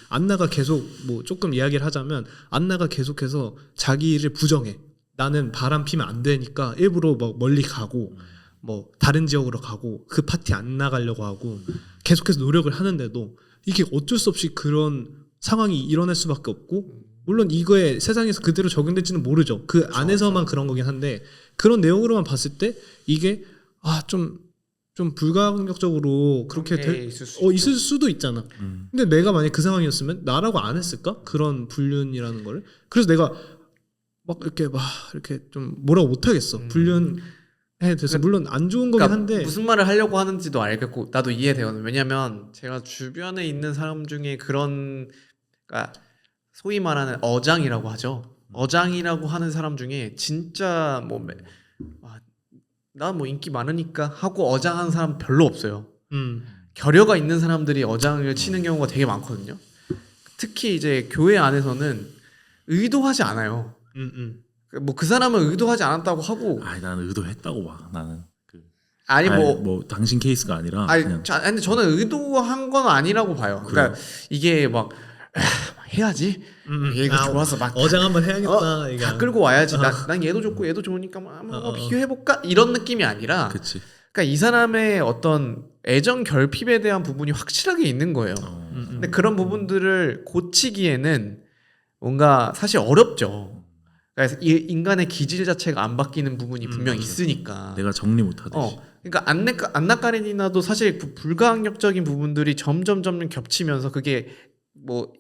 [SPEAKER 2] 안나가 계속 뭐 조금 이야기를 하자면 안나가 계속해서 자기를 부정해. 나는 바람 피면 안 되니까 일부러 막 멀리 가고 뭐 다른 지역으로 가고 그 파티 안 나가려고 하고 계속해서 노력을 하는데도 이게 어쩔 수 없이 그런 상황이 일어날 수밖에 없고, 물론 이거에 세상에서 그대로 적용될지는 모르죠. 그 안에서만 그런 거긴 한데 그런 내용으로만 봤을 때 이게 좀 불가항력적으로 그렇게 있을 수도 있잖아. 근데 내가 만약 그 상황이었으면 나라고 안 했을까? 그런 불륜이라는 거를. 그래서 내가 막 이렇게 좀 뭐라고 못 하겠어. 불륜에 대해서 물론 안 좋은 거긴 한데
[SPEAKER 1] 무슨 말을 하려고 하는지도 알겠고 나도 이해되거든. 왜냐면 제가 주변에 있는 사람 중에 그런, 그러니까 소위 말하는 어장이라고 하죠. 어장이라고 하는 사람 중에 진짜 뭐 나 뭐 인기 많으니까 하고 어장하는 사람 별로 없어요. 결여가 있는 사람들이 어장을 치는 경우가 되게 많거든요. 특히 이제 교회 안에서는 의도하지 않아요. 뭐 그 사람은 의도하지 않았다고 하고.
[SPEAKER 3] 나는 의도했다고 봐. 나는
[SPEAKER 1] 뭐
[SPEAKER 3] 당신 케이스가 아니라.
[SPEAKER 1] 근데 저는 의도한 건 아니라고 봐요. 그러니까 이게 막 해야지. 얘가 좋아서 막
[SPEAKER 2] 어장 한번 해야겠다.
[SPEAKER 1] 다 끌고 와야지. 난 얘도 좋고 얘도 좋으니까 한번 비교해 볼까 이런 느낌이 아니라.
[SPEAKER 3] 그치.
[SPEAKER 1] 그러니까 이 사람의 어떤 애정 결핍에 대한 부분이 확실하게 있는 거예요. 근데 그런 부분들을 고치기에는 뭔가 사실 어렵죠. 그러니까 이 인간의 기질 자체가 안 바뀌는 부분이 분명 있으니까.
[SPEAKER 3] 내가 정리 못하듯이.
[SPEAKER 1] 그러니까 안나 카레니나도 사실 그 불가항력적인 부분들이 점점 겹치면서 그게 뭐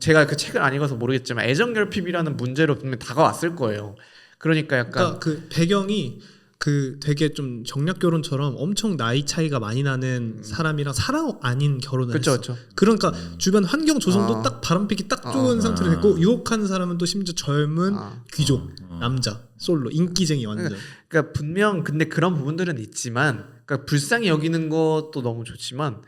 [SPEAKER 1] 제가 그 책을 안 읽어서 모르겠지만 애정 결핍이라는 문제로 분명 다가왔을 거예요. 그러니까
[SPEAKER 2] 그 배경이 그 되게 좀 정략 결혼처럼 엄청 나이 차이가 많이 나는 사람이랑 사랑 아닌 결혼을 했어.
[SPEAKER 1] 그쵸.
[SPEAKER 2] 그러니까 주변 환경 조성도 딱 바람피기 딱 좋은 상태로 됐고 유혹하는 사람은 또 심지어 젊은 귀족 남자 솔로 인기쟁이 완전.
[SPEAKER 1] 그러니까 분명 근데 그런 부분들은 있지만, 그러니까 불쌍히 여기는 것도 너무 좋지만,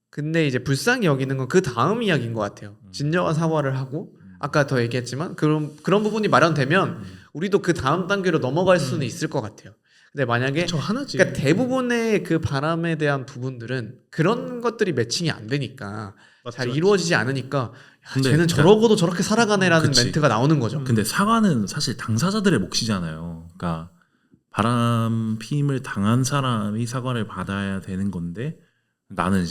[SPEAKER 1] 근데 이제 불쌍히 여기는 건 그 다음 이야기인 것 같아요. 진정한 사과를 하고 아까 더 얘기했지만 그런 부분이 마련되면 우리도 그 다음 단계로 넘어갈 수는 있을 것 같아요. 근데 만약에 그러니까 대부분의 그 바람에 대한 부분들은 그런 것들이 매칭이 안 되니까 잘 이루어지지 않으니까 쟤는 저러고도 저렇게 살아가네라는 멘트가 나오는 거죠.
[SPEAKER 3] 근데 사과는 사실 당사자들의 몫이잖아요. 그러니까 바람 피임을 당한 사람이 사과를 받아야 되는 건데 나는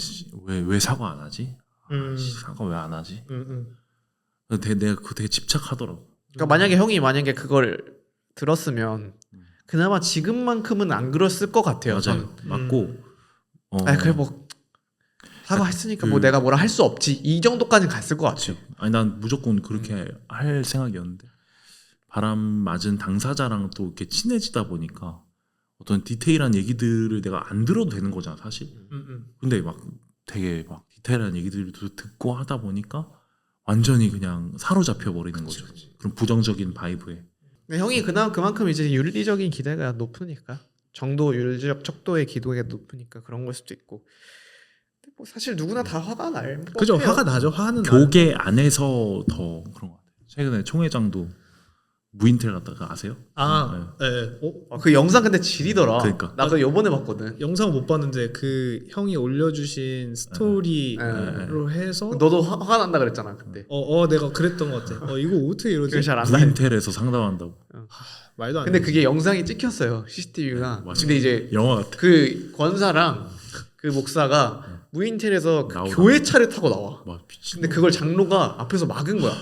[SPEAKER 3] 왜 사과 안 하지? 사과 왜 안 하지? 내가 그거 되게 집착하더라고.
[SPEAKER 1] 그러니까 만약에 그걸 들었으면 그나마 지금만큼은 안 그랬을 것 같아요.
[SPEAKER 3] 맞아요. 맞고.
[SPEAKER 1] 그래 뭐 사과했으니까 뭐 내가 뭐라 할 수 없지 이 정도까지는 갔을 것 같아요.
[SPEAKER 3] 난 무조건 그렇게 할 생각이었는데 바람 맞은 당사자랑 또 이렇게 친해지다 보니까 어떤 디테일한 얘기들을 내가 안 들어도 되는 거잖아 사실. 근데 막 되게 막 디테일한 얘기들도 듣고 하다 보니까 완전히 그냥 사로잡혀 버리는 거죠. 그런 부정적인 바이브에.
[SPEAKER 1] 형이 그만큼 이제 윤리적인 기대가 높으니까 정도 윤리적 척도의 기도가 높으니까 그런 걸 수도 있고. 근데 뭐 사실 누구나 다 화가 날
[SPEAKER 2] 그죠?
[SPEAKER 1] 법해요.
[SPEAKER 2] 화가 나죠. 화는
[SPEAKER 3] 교계 안에서 더 그런 것 같아요. 최근에 총회장도 무인텔 갔다가 아세요?
[SPEAKER 2] 아, 예.
[SPEAKER 1] 그 영상 근데 지리더라.
[SPEAKER 3] 그러니까.
[SPEAKER 1] 나 그거 요번에 봤거든.
[SPEAKER 2] 영상 못 봤는데 그 형이 올려주신 스토리로 해서
[SPEAKER 1] 너도 화가 난다 그랬잖아 그때.
[SPEAKER 2] 내가 그랬던 것 같아. 이거 어떻게 이러지?
[SPEAKER 1] 그게 잘 안 나.
[SPEAKER 3] 무인텔에서 상담한다고.
[SPEAKER 2] 말도 안
[SPEAKER 1] 근데
[SPEAKER 2] 돼.
[SPEAKER 1] 그게 영상이 찍혔어요 CCTV가.
[SPEAKER 3] 맞아.
[SPEAKER 1] 근데 이제
[SPEAKER 3] 영화 같아.
[SPEAKER 1] 그 권사랑 그 목사가 무인텔에서 그
[SPEAKER 3] 나오다.
[SPEAKER 1] 교회 차를 타고 나와.
[SPEAKER 3] 와, 미친.
[SPEAKER 1] 근데 그걸 장로가 앞에서 막은 거야.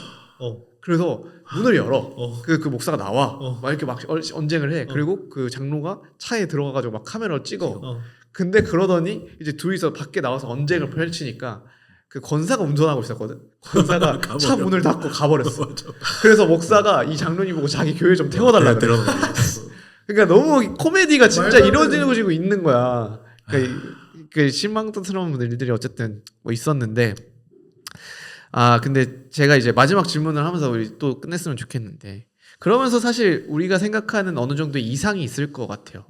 [SPEAKER 1] 그래서 문을 열어. 그 목사가 나와. 막 이렇게 막 언쟁을 해. 그리고 그 장로가 차에 들어가가지고 막 카메라로 찍어. 근데 그러더니 이제 둘이서 밖에 나와서 언쟁을 펼치니까 그 권사가 운전하고 있었거든. 권사가 차 문을 닫고 가버렸어. 그래서 목사가 이 장로님 보고 자기 교회 좀 태워달라 그래. 그러니까 너무 코미디가 진짜 이루어지고 있는 거야. 그러니까 그 실망스러운 일들이 어쨌든 뭐 있었는데. 근데 제가 이제 마지막 질문을 하면서 우리 또 끝냈으면 좋겠는데 그러면서 사실 우리가 생각하는 어느 정도 이상이 있을 것 같아요.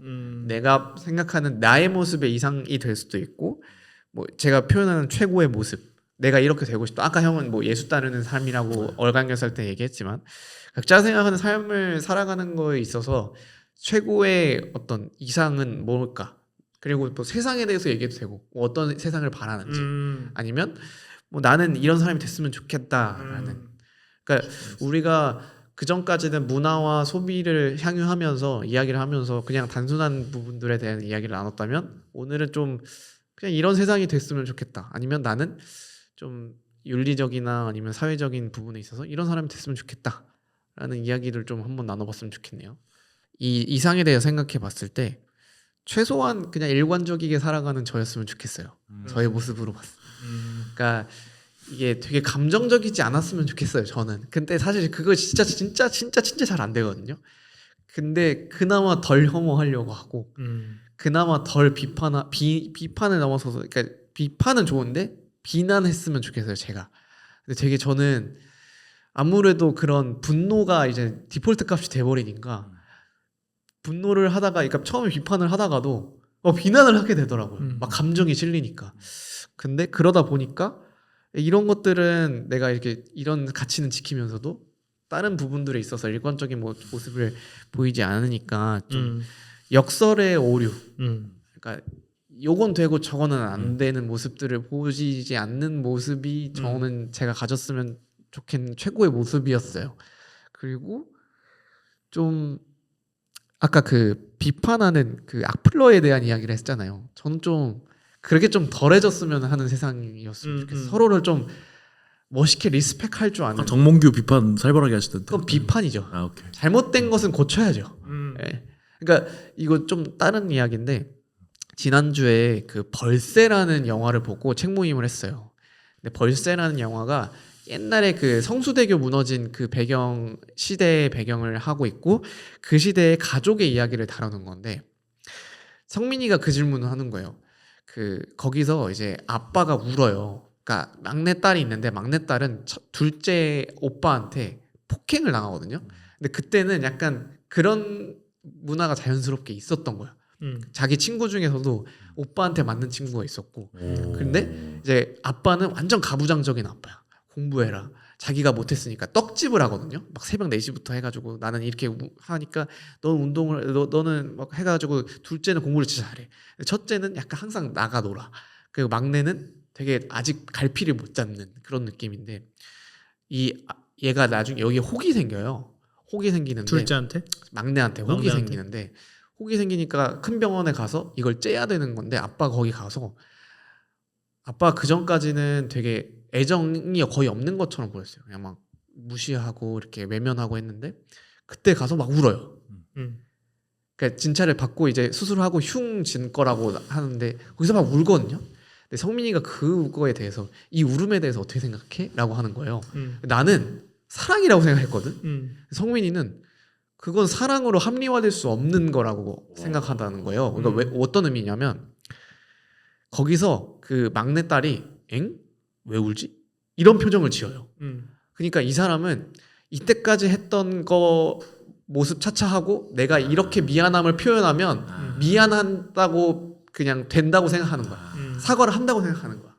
[SPEAKER 1] 내가 생각하는 나의 모습의 이상이 될 수도 있고 뭐 제가 표현하는 최고의 모습 내가 이렇게 되고 싶다. 아까 형은 뭐 예수 따르는 삶이라고 얼간결 할 때 얘기했지만 각자 생각하는 삶을 살아가는 거에 있어서 최고의 어떤 이상은 뭘까? 그리고 뭐 세상에 대해서 얘기해도 되고 뭐 어떤 세상을 바라는지 아니면 뭐 나는 이런 사람이 됐으면 좋겠다라는. 그러니까 우리가 그 전까지는 문화와 소비를 향유하면서 이야기를 하면서 그냥 단순한 부분들에 대한 이야기를 나눴다면 오늘은 좀 그냥 이런 세상이 됐으면 좋겠다. 아니면 나는 좀 윤리적이나 아니면 사회적인 부분에 있어서 이런 사람이 됐으면 좋겠다라는 이야기를 좀 한번 나눠봤으면 좋겠네요. 이 이상에 대해 생각해 봤을 때 최소한 그냥 일관적이게 살아가는 저였으면 좋겠어요. 저의 모습으로 봤을 때. 그러니까 이게 되게 감정적이지 않았으면 좋겠어요. 저는. 근데 사실 그거 진짜 잘 안 되거든요. 근데 그나마 덜 혐오하려고 하고 그나마 덜 비판을 넘어서서 그러니까 비판은 좋은데 비난했으면 좋겠어요. 제가. 근데 되게 저는 아무래도 그런 분노가 이제 디폴트 값이 돼버리니까 분노를 하다가 그러니까 처음에 비판을 하다가도 비난을 하게 되더라고요. 막 감정이 실리니까. 근데 그러다 보니까 이런 것들은 내가 이렇게 이런 가치는 지키면서도 다른 부분들에 있어서 일관적인 모습을 보이지 않으니까 좀 역설의 오류. 그러니까 요건 되고 저거는 안 되는 모습들을 보이지 않는 모습이 저는 제가 가졌으면 좋겠는 최고의 모습이었어요. 그리고 좀 아까 그 비판하는 그 악플러에 대한 이야기를 했잖아요. 저는 좀 그렇게 좀 덜해졌으면 하는 세상이었으면 좋겠어요. 서로를 좀 멋있게 리스펙할 줄 아는.
[SPEAKER 3] 정몽규 비판 살벌하게 하시던데.
[SPEAKER 1] 그건 비판이죠.
[SPEAKER 3] 오케이.
[SPEAKER 1] 잘못된 것은 고쳐야죠. 네. 그러니까 이거 좀 다른 이야기인데 지난주에 그 벌새라는 영화를 보고 책 모임을 했어요. 근데 벌새라는 영화가 옛날에 그 성수대교 무너진 그 배경 시대의 배경을 하고 있고 그 시대의 가족의 이야기를 다루는 건데 성민이가 그 질문을 하는 거예요. 그 거기서 이제 아빠가 울어요. 그러니까 막내딸이 있는데 막내딸은 둘째 오빠한테 폭행을 당하거든요. 근데 그때는 약간 그런 문화가 자연스럽게 있었던 거야. 자기 친구 중에서도 오빠한테 맞는 친구가 있었고 근데 이제 아빠는 완전 가부장적인 아빠야. 공부해라. 자기가 못했으니까 떡집을 하거든요. 막 새벽 4시부터 해가지고 나는 이렇게 하니까 너는 운동을 너는 막 해가지고 둘째는 공부를 진짜 잘해. 첫째는 약간 항상 나가 놀아. 그리고 막내는 되게 아직 갈피를 못 잡는 그런 느낌인데 얘가 나중에 여기에 혹이 생겨요. 혹이 생기는데
[SPEAKER 2] 둘째한테?
[SPEAKER 1] 막내한테 혹이 생기는데 혹이 생기니까 큰 병원에 가서 이걸 째야 되는 건데 아빠가 거기 가서 아빠 그 전까지는 되게 애정이 거의 없는 것처럼 보였어요. 그냥 막 무시하고 이렇게 외면하고 했는데 그때 가서 막 울어요. 그러니까 진찰을 받고 이제 수술하고 흉진 거라고 하는데 거기서 막 울거든요. 근데 성민이가 그거에 대해서 이 울음에 대해서 어떻게 생각해? 라고 하는 거예요. 나는 사랑이라고 생각했거든. 성민이는 그건 사랑으로 합리화될 수 없는 거라고 생각한다는 거예요. 그러니까 왜, 어떤 의미냐면 거기서 그 막내딸이 엥? 왜 울지? 이런 표정을 지어요. 그러니까 이 사람은 이때까지 했던 거 모습 차차하고 내가 이렇게 미안함을 표현하면 미안하다고 그냥 된다고 생각하는 거야. 사과를 한다고 생각하는 거야.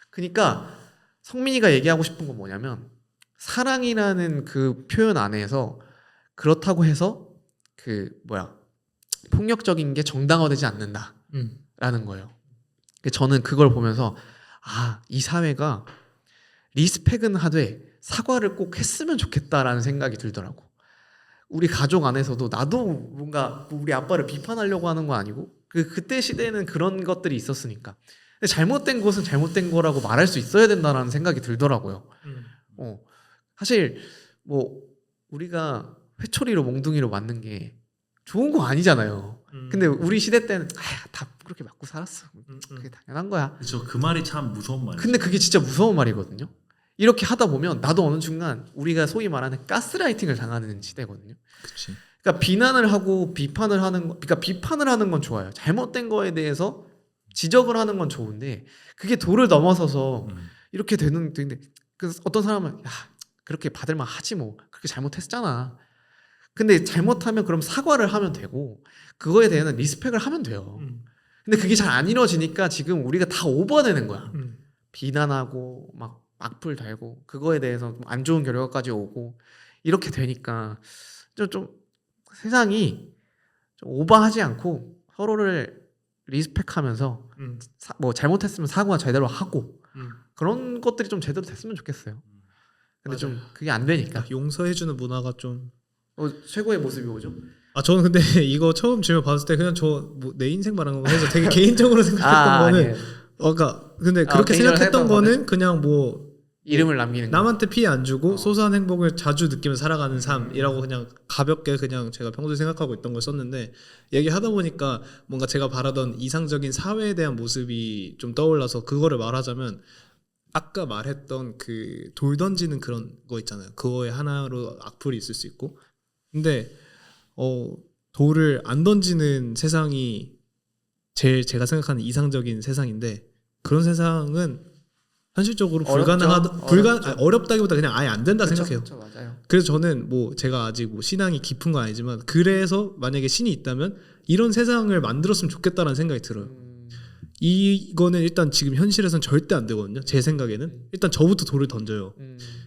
[SPEAKER 1] 그러니까 성민이가 얘기하고 싶은 건 뭐냐면 사랑이라는 그 표현 안에서 그렇다고 해서 그 폭력적인 게 정당화되지 않는다라는 거예요. 저는 그걸 보면서 이 사회가 리스펙은 하되 사과를 꼭 했으면 좋겠다라는 생각이 들더라고. 우리 가족 안에서도 나도 뭔가 우리 아빠를 비판하려고 하는 거 아니고 그때 시대에는 그런 것들이 있었으니까. 근데 잘못된 것은 잘못된 거라고 말할 수 있어야 된다라는 생각이 들더라고요. 사실 뭐 우리가 회초리로 몽둥이로 맞는 게 좋은 거 아니잖아요. 근데 우리 시대 때는 다 그렇게 맞고 살았어. 그게 당연한 거야.
[SPEAKER 3] 그렇죠. 그 말이 참 무서운 말이죠.
[SPEAKER 1] 근데 그게 진짜 무서운 말이거든요. 이렇게 하다 보면 나도 어느 순간 우리가 소위 말하는 가스라이팅을 당하는 시대거든요.
[SPEAKER 3] 그치.
[SPEAKER 1] 그러니까 비난을 하고 비판을 하는 거, 그러니까 비판을 하는 건 좋아요. 잘못된 거에 대해서 지적을 하는 건 좋은데 그게 도를 넘어서서 이렇게 되는데 어떤 사람은 그렇게 받을만 하지 뭐 그렇게 잘못했잖아. 근데 잘못하면 그럼 사과를 하면 되고 그거에 대한 리스펙을 하면 돼요. 근데 그게 잘 안 이루어지니까 지금 우리가 다 오버되는 거야. 비난하고 막 악플 달고 그거에 대해서 안 좋은 결과까지 오고 이렇게 되니까 좀 세상이 좀 오버하지 않고 서로를 리스펙하면서 뭐 잘못했으면 사과 제대로 하고 그런 것들이 좀 제대로 됐으면 좋겠어요. 근데
[SPEAKER 2] 맞아요.
[SPEAKER 1] 좀 그게 안 되니까
[SPEAKER 2] 용서해주는 문화가 좀
[SPEAKER 1] 최고의 모습이 오죠.
[SPEAKER 2] 저는 근데 이거 처음 질문 받았을 때 그냥 내 인생 말한 거 해서 되게 개인적으로 생각했던 거는
[SPEAKER 1] 아니에요.
[SPEAKER 2] 그러니까 근데 그렇게
[SPEAKER 1] 개인적으로
[SPEAKER 2] 생각했던
[SPEAKER 1] 생각한
[SPEAKER 2] 거는 그냥 뭐
[SPEAKER 1] 이름을 남기는 거.
[SPEAKER 2] 남한테 피해 안 주고 소소한 행복을 자주 느끼면서 살아가는 삶이라고 그냥 가볍게 그냥 제가 평소에 생각하고 있던 걸 썼는데 얘기하다 보니까 뭔가 제가 바라던 이상적인 사회에 대한 모습이 좀 떠올라서 그거를 말하자면 아까 말했던 그 돌 던지는 그런 거 있잖아요. 그거에 하나로 악플이 있을 수 있고 근데 돌을 안 던지는 세상이 제일 제가 생각하는 이상적인 세상인데 그런 세상은 현실적으로 어렵다기보다 그냥 아예 안 된다 생각해요.
[SPEAKER 1] 그쵸, 맞아요.
[SPEAKER 2] 그래서 저는 뭐 제가 아직 뭐 신앙이 깊은 건 아니지만 그래서 만약에 신이 있다면 이런 세상을 만들었으면 좋겠다라는 생각이 들어요. 이거는 일단 지금 현실에선 절대 안 되거든요. 제 생각에는 일단 저부터 돌을 던져요.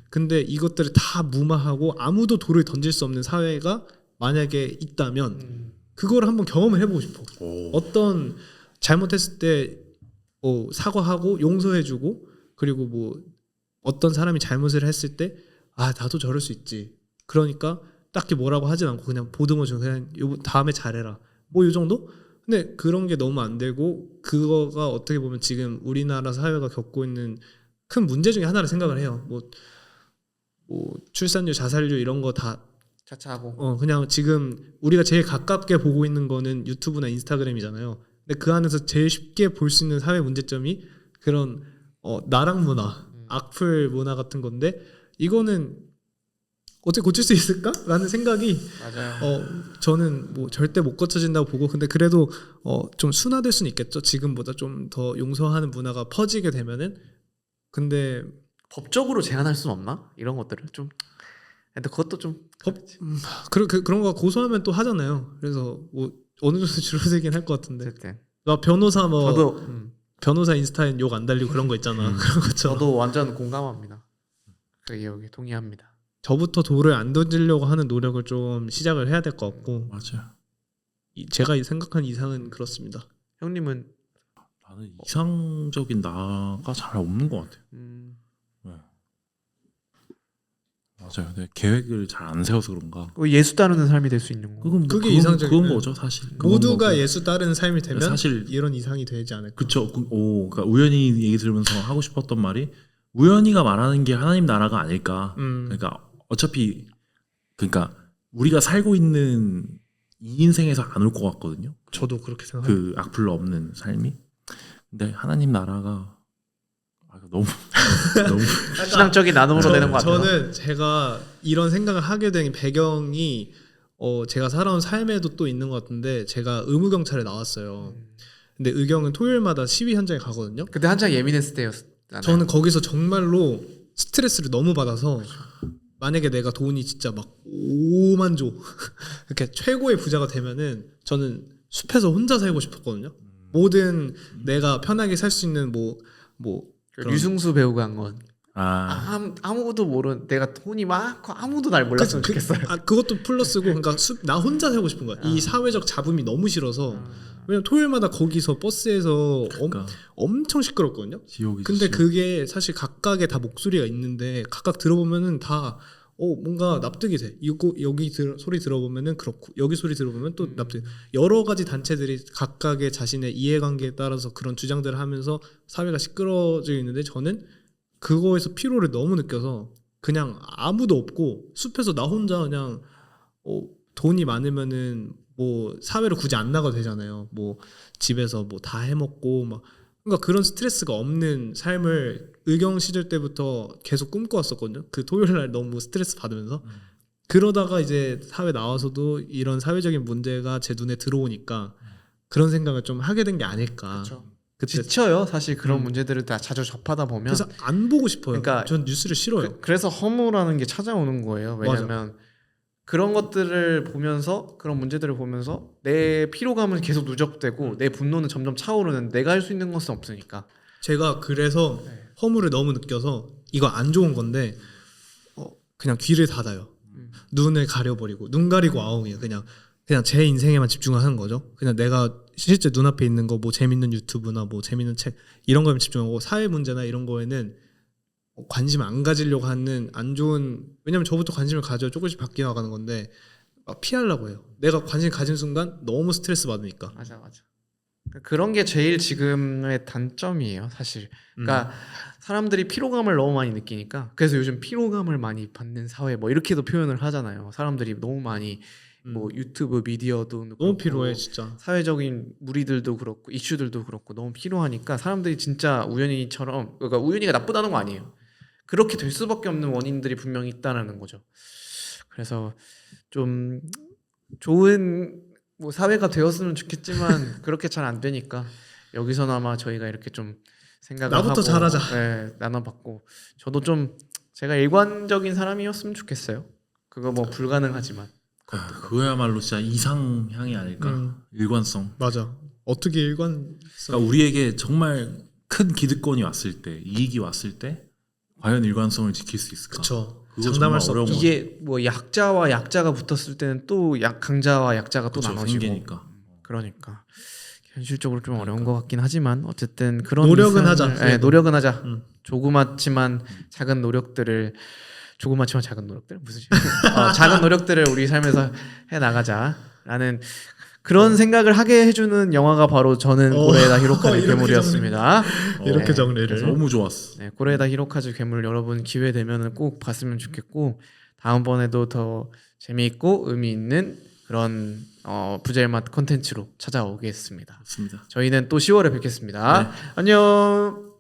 [SPEAKER 2] 근데 이것들을 다 무마하고 아무도 돌을 던질 수 없는 사회가 만약에 있다면 그걸 한번 경험을 해보고 싶어. 어떤 잘못했을 때 사과하고 용서해주고 그리고 뭐 어떤 사람이 잘못을 했을 때 나도 저럴 수 있지. 그러니까 딱히 뭐라고 하진 않고 그냥 보듬어 주고 그냥 다음에 잘해라. 뭐 이 정도? 근데 그런 게 너무 안 되고 그거가 어떻게 보면 지금 우리나라 사회가 겪고 있는 큰 문제 중에 하나를 생각을 해요. 뭐 출산율, 자살률 이런 거 다
[SPEAKER 1] 차차하고
[SPEAKER 2] 그냥 지금 우리가 제일 가깝게 보고 있는 거는 유튜브나 인스타그램이잖아요. 근데 그 안에서 제일 쉽게 볼 수 있는 사회 문제점이 그런 나락 문화, 악플 문화 같은 건데 이거는 어떻게 고칠 수 있을까? 라는 생각이
[SPEAKER 1] 맞아요.
[SPEAKER 2] 저는 뭐 절대 못 고쳐진다고 보고 근데 그래도 좀 순화될 수는 있겠죠. 지금보다 좀 더 용서하는 문화가 퍼지게 되면은 근데
[SPEAKER 1] 법적으로 제한할 수는 없나? 이런 것들을 좀 근데 그것도 좀
[SPEAKER 2] 그런 거 고소하면 또 하잖아요. 그래서 뭐 어느 정도 줄어들긴 할 것 같은데
[SPEAKER 1] 어쨌든
[SPEAKER 2] 나 변호사
[SPEAKER 1] 저도
[SPEAKER 2] 변호사 인스타엔 욕 안 달리고 그런 거 있잖아. 그런 것처럼
[SPEAKER 1] 저도 완전 공감합니다. 그 여기 동의합니다.
[SPEAKER 2] 저부터 돌을 안 던지려고 하는 노력을 좀 시작을 해야 될 것 같고
[SPEAKER 3] 맞아요.
[SPEAKER 2] 제가 생각한 이상은 그렇습니다.
[SPEAKER 1] 형님은
[SPEAKER 3] 나는 이상적인 나가 잘 없는 것 같아요. 네. 맞아요. 네, 계획을 잘 안 세워서 그런가.
[SPEAKER 1] 예수 따르는 삶이 될 수 있는 거.
[SPEAKER 2] 그게 이상적인
[SPEAKER 3] 그건 거죠 사실.
[SPEAKER 2] 모두가
[SPEAKER 3] 거고.
[SPEAKER 2] 예수 따르는 삶이 되면
[SPEAKER 3] 사실
[SPEAKER 2] 이런 이상이 되지 않을까.
[SPEAKER 3] 그쵸. 그러니까 우연히 얘기 들으면서 하고 싶었던 말이 우연히가 말하는 게 하나님 나라가 아닐까. 그러니까 어차피 그러니까 우리가 살고 있는 이 인생에서 안 올 것 같거든요.
[SPEAKER 2] 저도 그렇게 생각해요.
[SPEAKER 3] 그 악플로 없는 삶이. 근데 하나님 나라가 너무
[SPEAKER 1] 신앙적인 나눔으로 되는 것 같아요.
[SPEAKER 2] 저는 제가 이런 생각을 하게 된 배경이 제가 살아온 삶에도 또 있는 것 같은데 제가 의무경찰에 나왔어요. 근데 의경은 토요일마다 시위 현장에 가거든요.
[SPEAKER 1] 그때 한창 예민했을 때였잖아요.
[SPEAKER 2] 저는 거기서 정말로 스트레스를 너무 받아서 만약에 내가 돈이 진짜 막 5만 조 이렇게 최고의 부자가 되면은 저는 숲에서 혼자 살고 싶었거든요. 모든 내가 편하게 살 수 있는 그런-
[SPEAKER 1] 류승수 배우가 한 건 아무도 모르는 내가 돈이 많고 아무도 날 몰랐으면 좋겠어요.
[SPEAKER 2] 그것도 플러스고 그러니까 나 혼자 살고 싶은 거야. 이 사회적 잡음이 너무 싫어서. 왜냐면 토요일마다 거기서 버스에서
[SPEAKER 3] 그러니까.
[SPEAKER 2] 엄청 시끄럽거든요.
[SPEAKER 3] 지옥이지,
[SPEAKER 2] 근데
[SPEAKER 3] 지옥.
[SPEAKER 2] 그게 사실 각각의 다 목소리가 있는데 각각 들어보면은 다 뭔가 납득이 돼. 여기 소리 들어보면은 그렇고 여기 소리 들어보면 또 납득. 여러 가지 단체들이 각각의 자신의 이해관계에 따라서 그런 주장들을 하면서 사회가 시끄러져 있는데 저는 그거에서 피로를 너무 느껴서 그냥 아무도 없고 숲에서 나 혼자 그냥 돈이 많으면은 뭐 사회를 굳이 안 나가도 되잖아요. 뭐 집에서 뭐 다 해먹고 막 그러니까 그런 스트레스가 없는 삶을 의경 시절 때부터 계속 꿈꿔왔었거든요. 그 토요일 날 너무 스트레스 받으면서 그러다가 이제 사회 나와서도 이런 사회적인 문제가 제 눈에 들어오니까 그런 생각을 좀 하게 된 게 아닐까.
[SPEAKER 1] 그쵸.
[SPEAKER 2] 그때
[SPEAKER 1] 지쳐요. 사실 그런 문제들을 다 자주 접하다 보면.
[SPEAKER 2] 그래서 안 보고 싶어요.
[SPEAKER 1] 그러니까
[SPEAKER 2] 전 뉴스를 싫어요.
[SPEAKER 1] 그래서 허무라는 게 찾아오는 거예요. 왜냐면 그런 것들을 보면서 그런 문제들을 보면서 내 피로감은 계속 누적되고 내 분노는 점점 차오르는 내가 할 수 있는 것은 없으니까.
[SPEAKER 2] 제가 그래서 허무를 너무 느껴서 이거 안 좋은 건데 그냥 귀를 닫아요. 눈을 가려버리고 눈 가리고 아웅이에요. 그냥 제 인생에만 집중하는 거죠. 그냥 내가 실제 눈앞에 있는 거 뭐 재밌는 유튜브나 뭐 재밌는 책 이런 거에만 집중하고 사회 문제나 이런 거에는 관심 안 가지려고 하는 안 좋은 왜냐면 저부터 관심을 가져 조금씩 바뀌어 나가는 건데 피하려고 해요. 내가 관심 가진 순간 너무 스트레스 받으니까.
[SPEAKER 1] 맞아. 그런 게 제일 지금의 단점이에요, 사실. 그러니까 사람들이 피로감을 너무 많이 느끼니까 그래서 요즘 피로감을 많이 받는 사회 뭐 이렇게도 표현을 하잖아요. 사람들이 너무 많이 뭐 유튜브 미디어도
[SPEAKER 2] 너무 필요해 진짜.
[SPEAKER 1] 사회적인 무리들도 그렇고 이슈들도 그렇고 너무 필요하니까 사람들이 진짜 우연히처럼 그러니까 우연히가 나쁘다는 거 아니에요. 그렇게 될 수밖에 없는 원인들이 분명히 있다라는 거죠. 그래서 좀 좋은 뭐 사회가 되었으면 좋겠지만 그렇게 잘 안 되니까 여기서나마 저희가 이렇게 좀 생각을
[SPEAKER 2] 나부터
[SPEAKER 1] 하고
[SPEAKER 2] 잘하자.
[SPEAKER 1] 나눠봤고 저도 좀 제가 일관적인 사람이었으면 좋겠어요. 그거 뭐 불가능하지만
[SPEAKER 3] 그거야말로 진짜 이상향이 아닐까. 일관성.
[SPEAKER 2] 맞아. 어떻게 일관?
[SPEAKER 3] 그러니까 우리에게 정말 큰 기득권이 왔을 때, 이익이 왔을 때 과연 일관성을 지킬 수 있을까?
[SPEAKER 2] 그쵸.
[SPEAKER 3] 그거
[SPEAKER 2] 장담할 수
[SPEAKER 3] 정말 어려운
[SPEAKER 2] 없죠.
[SPEAKER 1] 이게 뭐 약자와 약자가 붙었을 때는 또 강자와 약자가 또
[SPEAKER 3] 그쵸,
[SPEAKER 1] 나눠지고
[SPEAKER 3] 생기니까.
[SPEAKER 1] 그러니까 현실적으로 좀 어려운 것 같긴 하지만 어쨌든 그런
[SPEAKER 2] 노력은
[SPEAKER 1] 일상을-
[SPEAKER 2] 하자,
[SPEAKER 1] 네,
[SPEAKER 2] 그래도.
[SPEAKER 1] 노력은 하자. 조그맣지만 작은 노력들을 조그맣지만 작은 노력들 무슨 작은 노력들을 우리 삶에서 해 나가자라는 그런 생각을 하게 해주는 영화가 바로 저는 고레에다 히로카즈
[SPEAKER 2] 이렇게
[SPEAKER 1] 괴물이었습니다.
[SPEAKER 2] 이렇게
[SPEAKER 1] 네.
[SPEAKER 2] 정리를.
[SPEAKER 3] 너무 좋았어.
[SPEAKER 1] 네, 고레에다 히로카즈 괴물 여러분 기회 되면은 꼭 봤으면 좋겠고 다음번에도 더 재미있고 의미 있는 그런 부젤맛 콘텐츠로 찾아오겠습니다.
[SPEAKER 3] 좋습니다.
[SPEAKER 1] 저희는 또 10월에 뵙겠습니다. 안녕.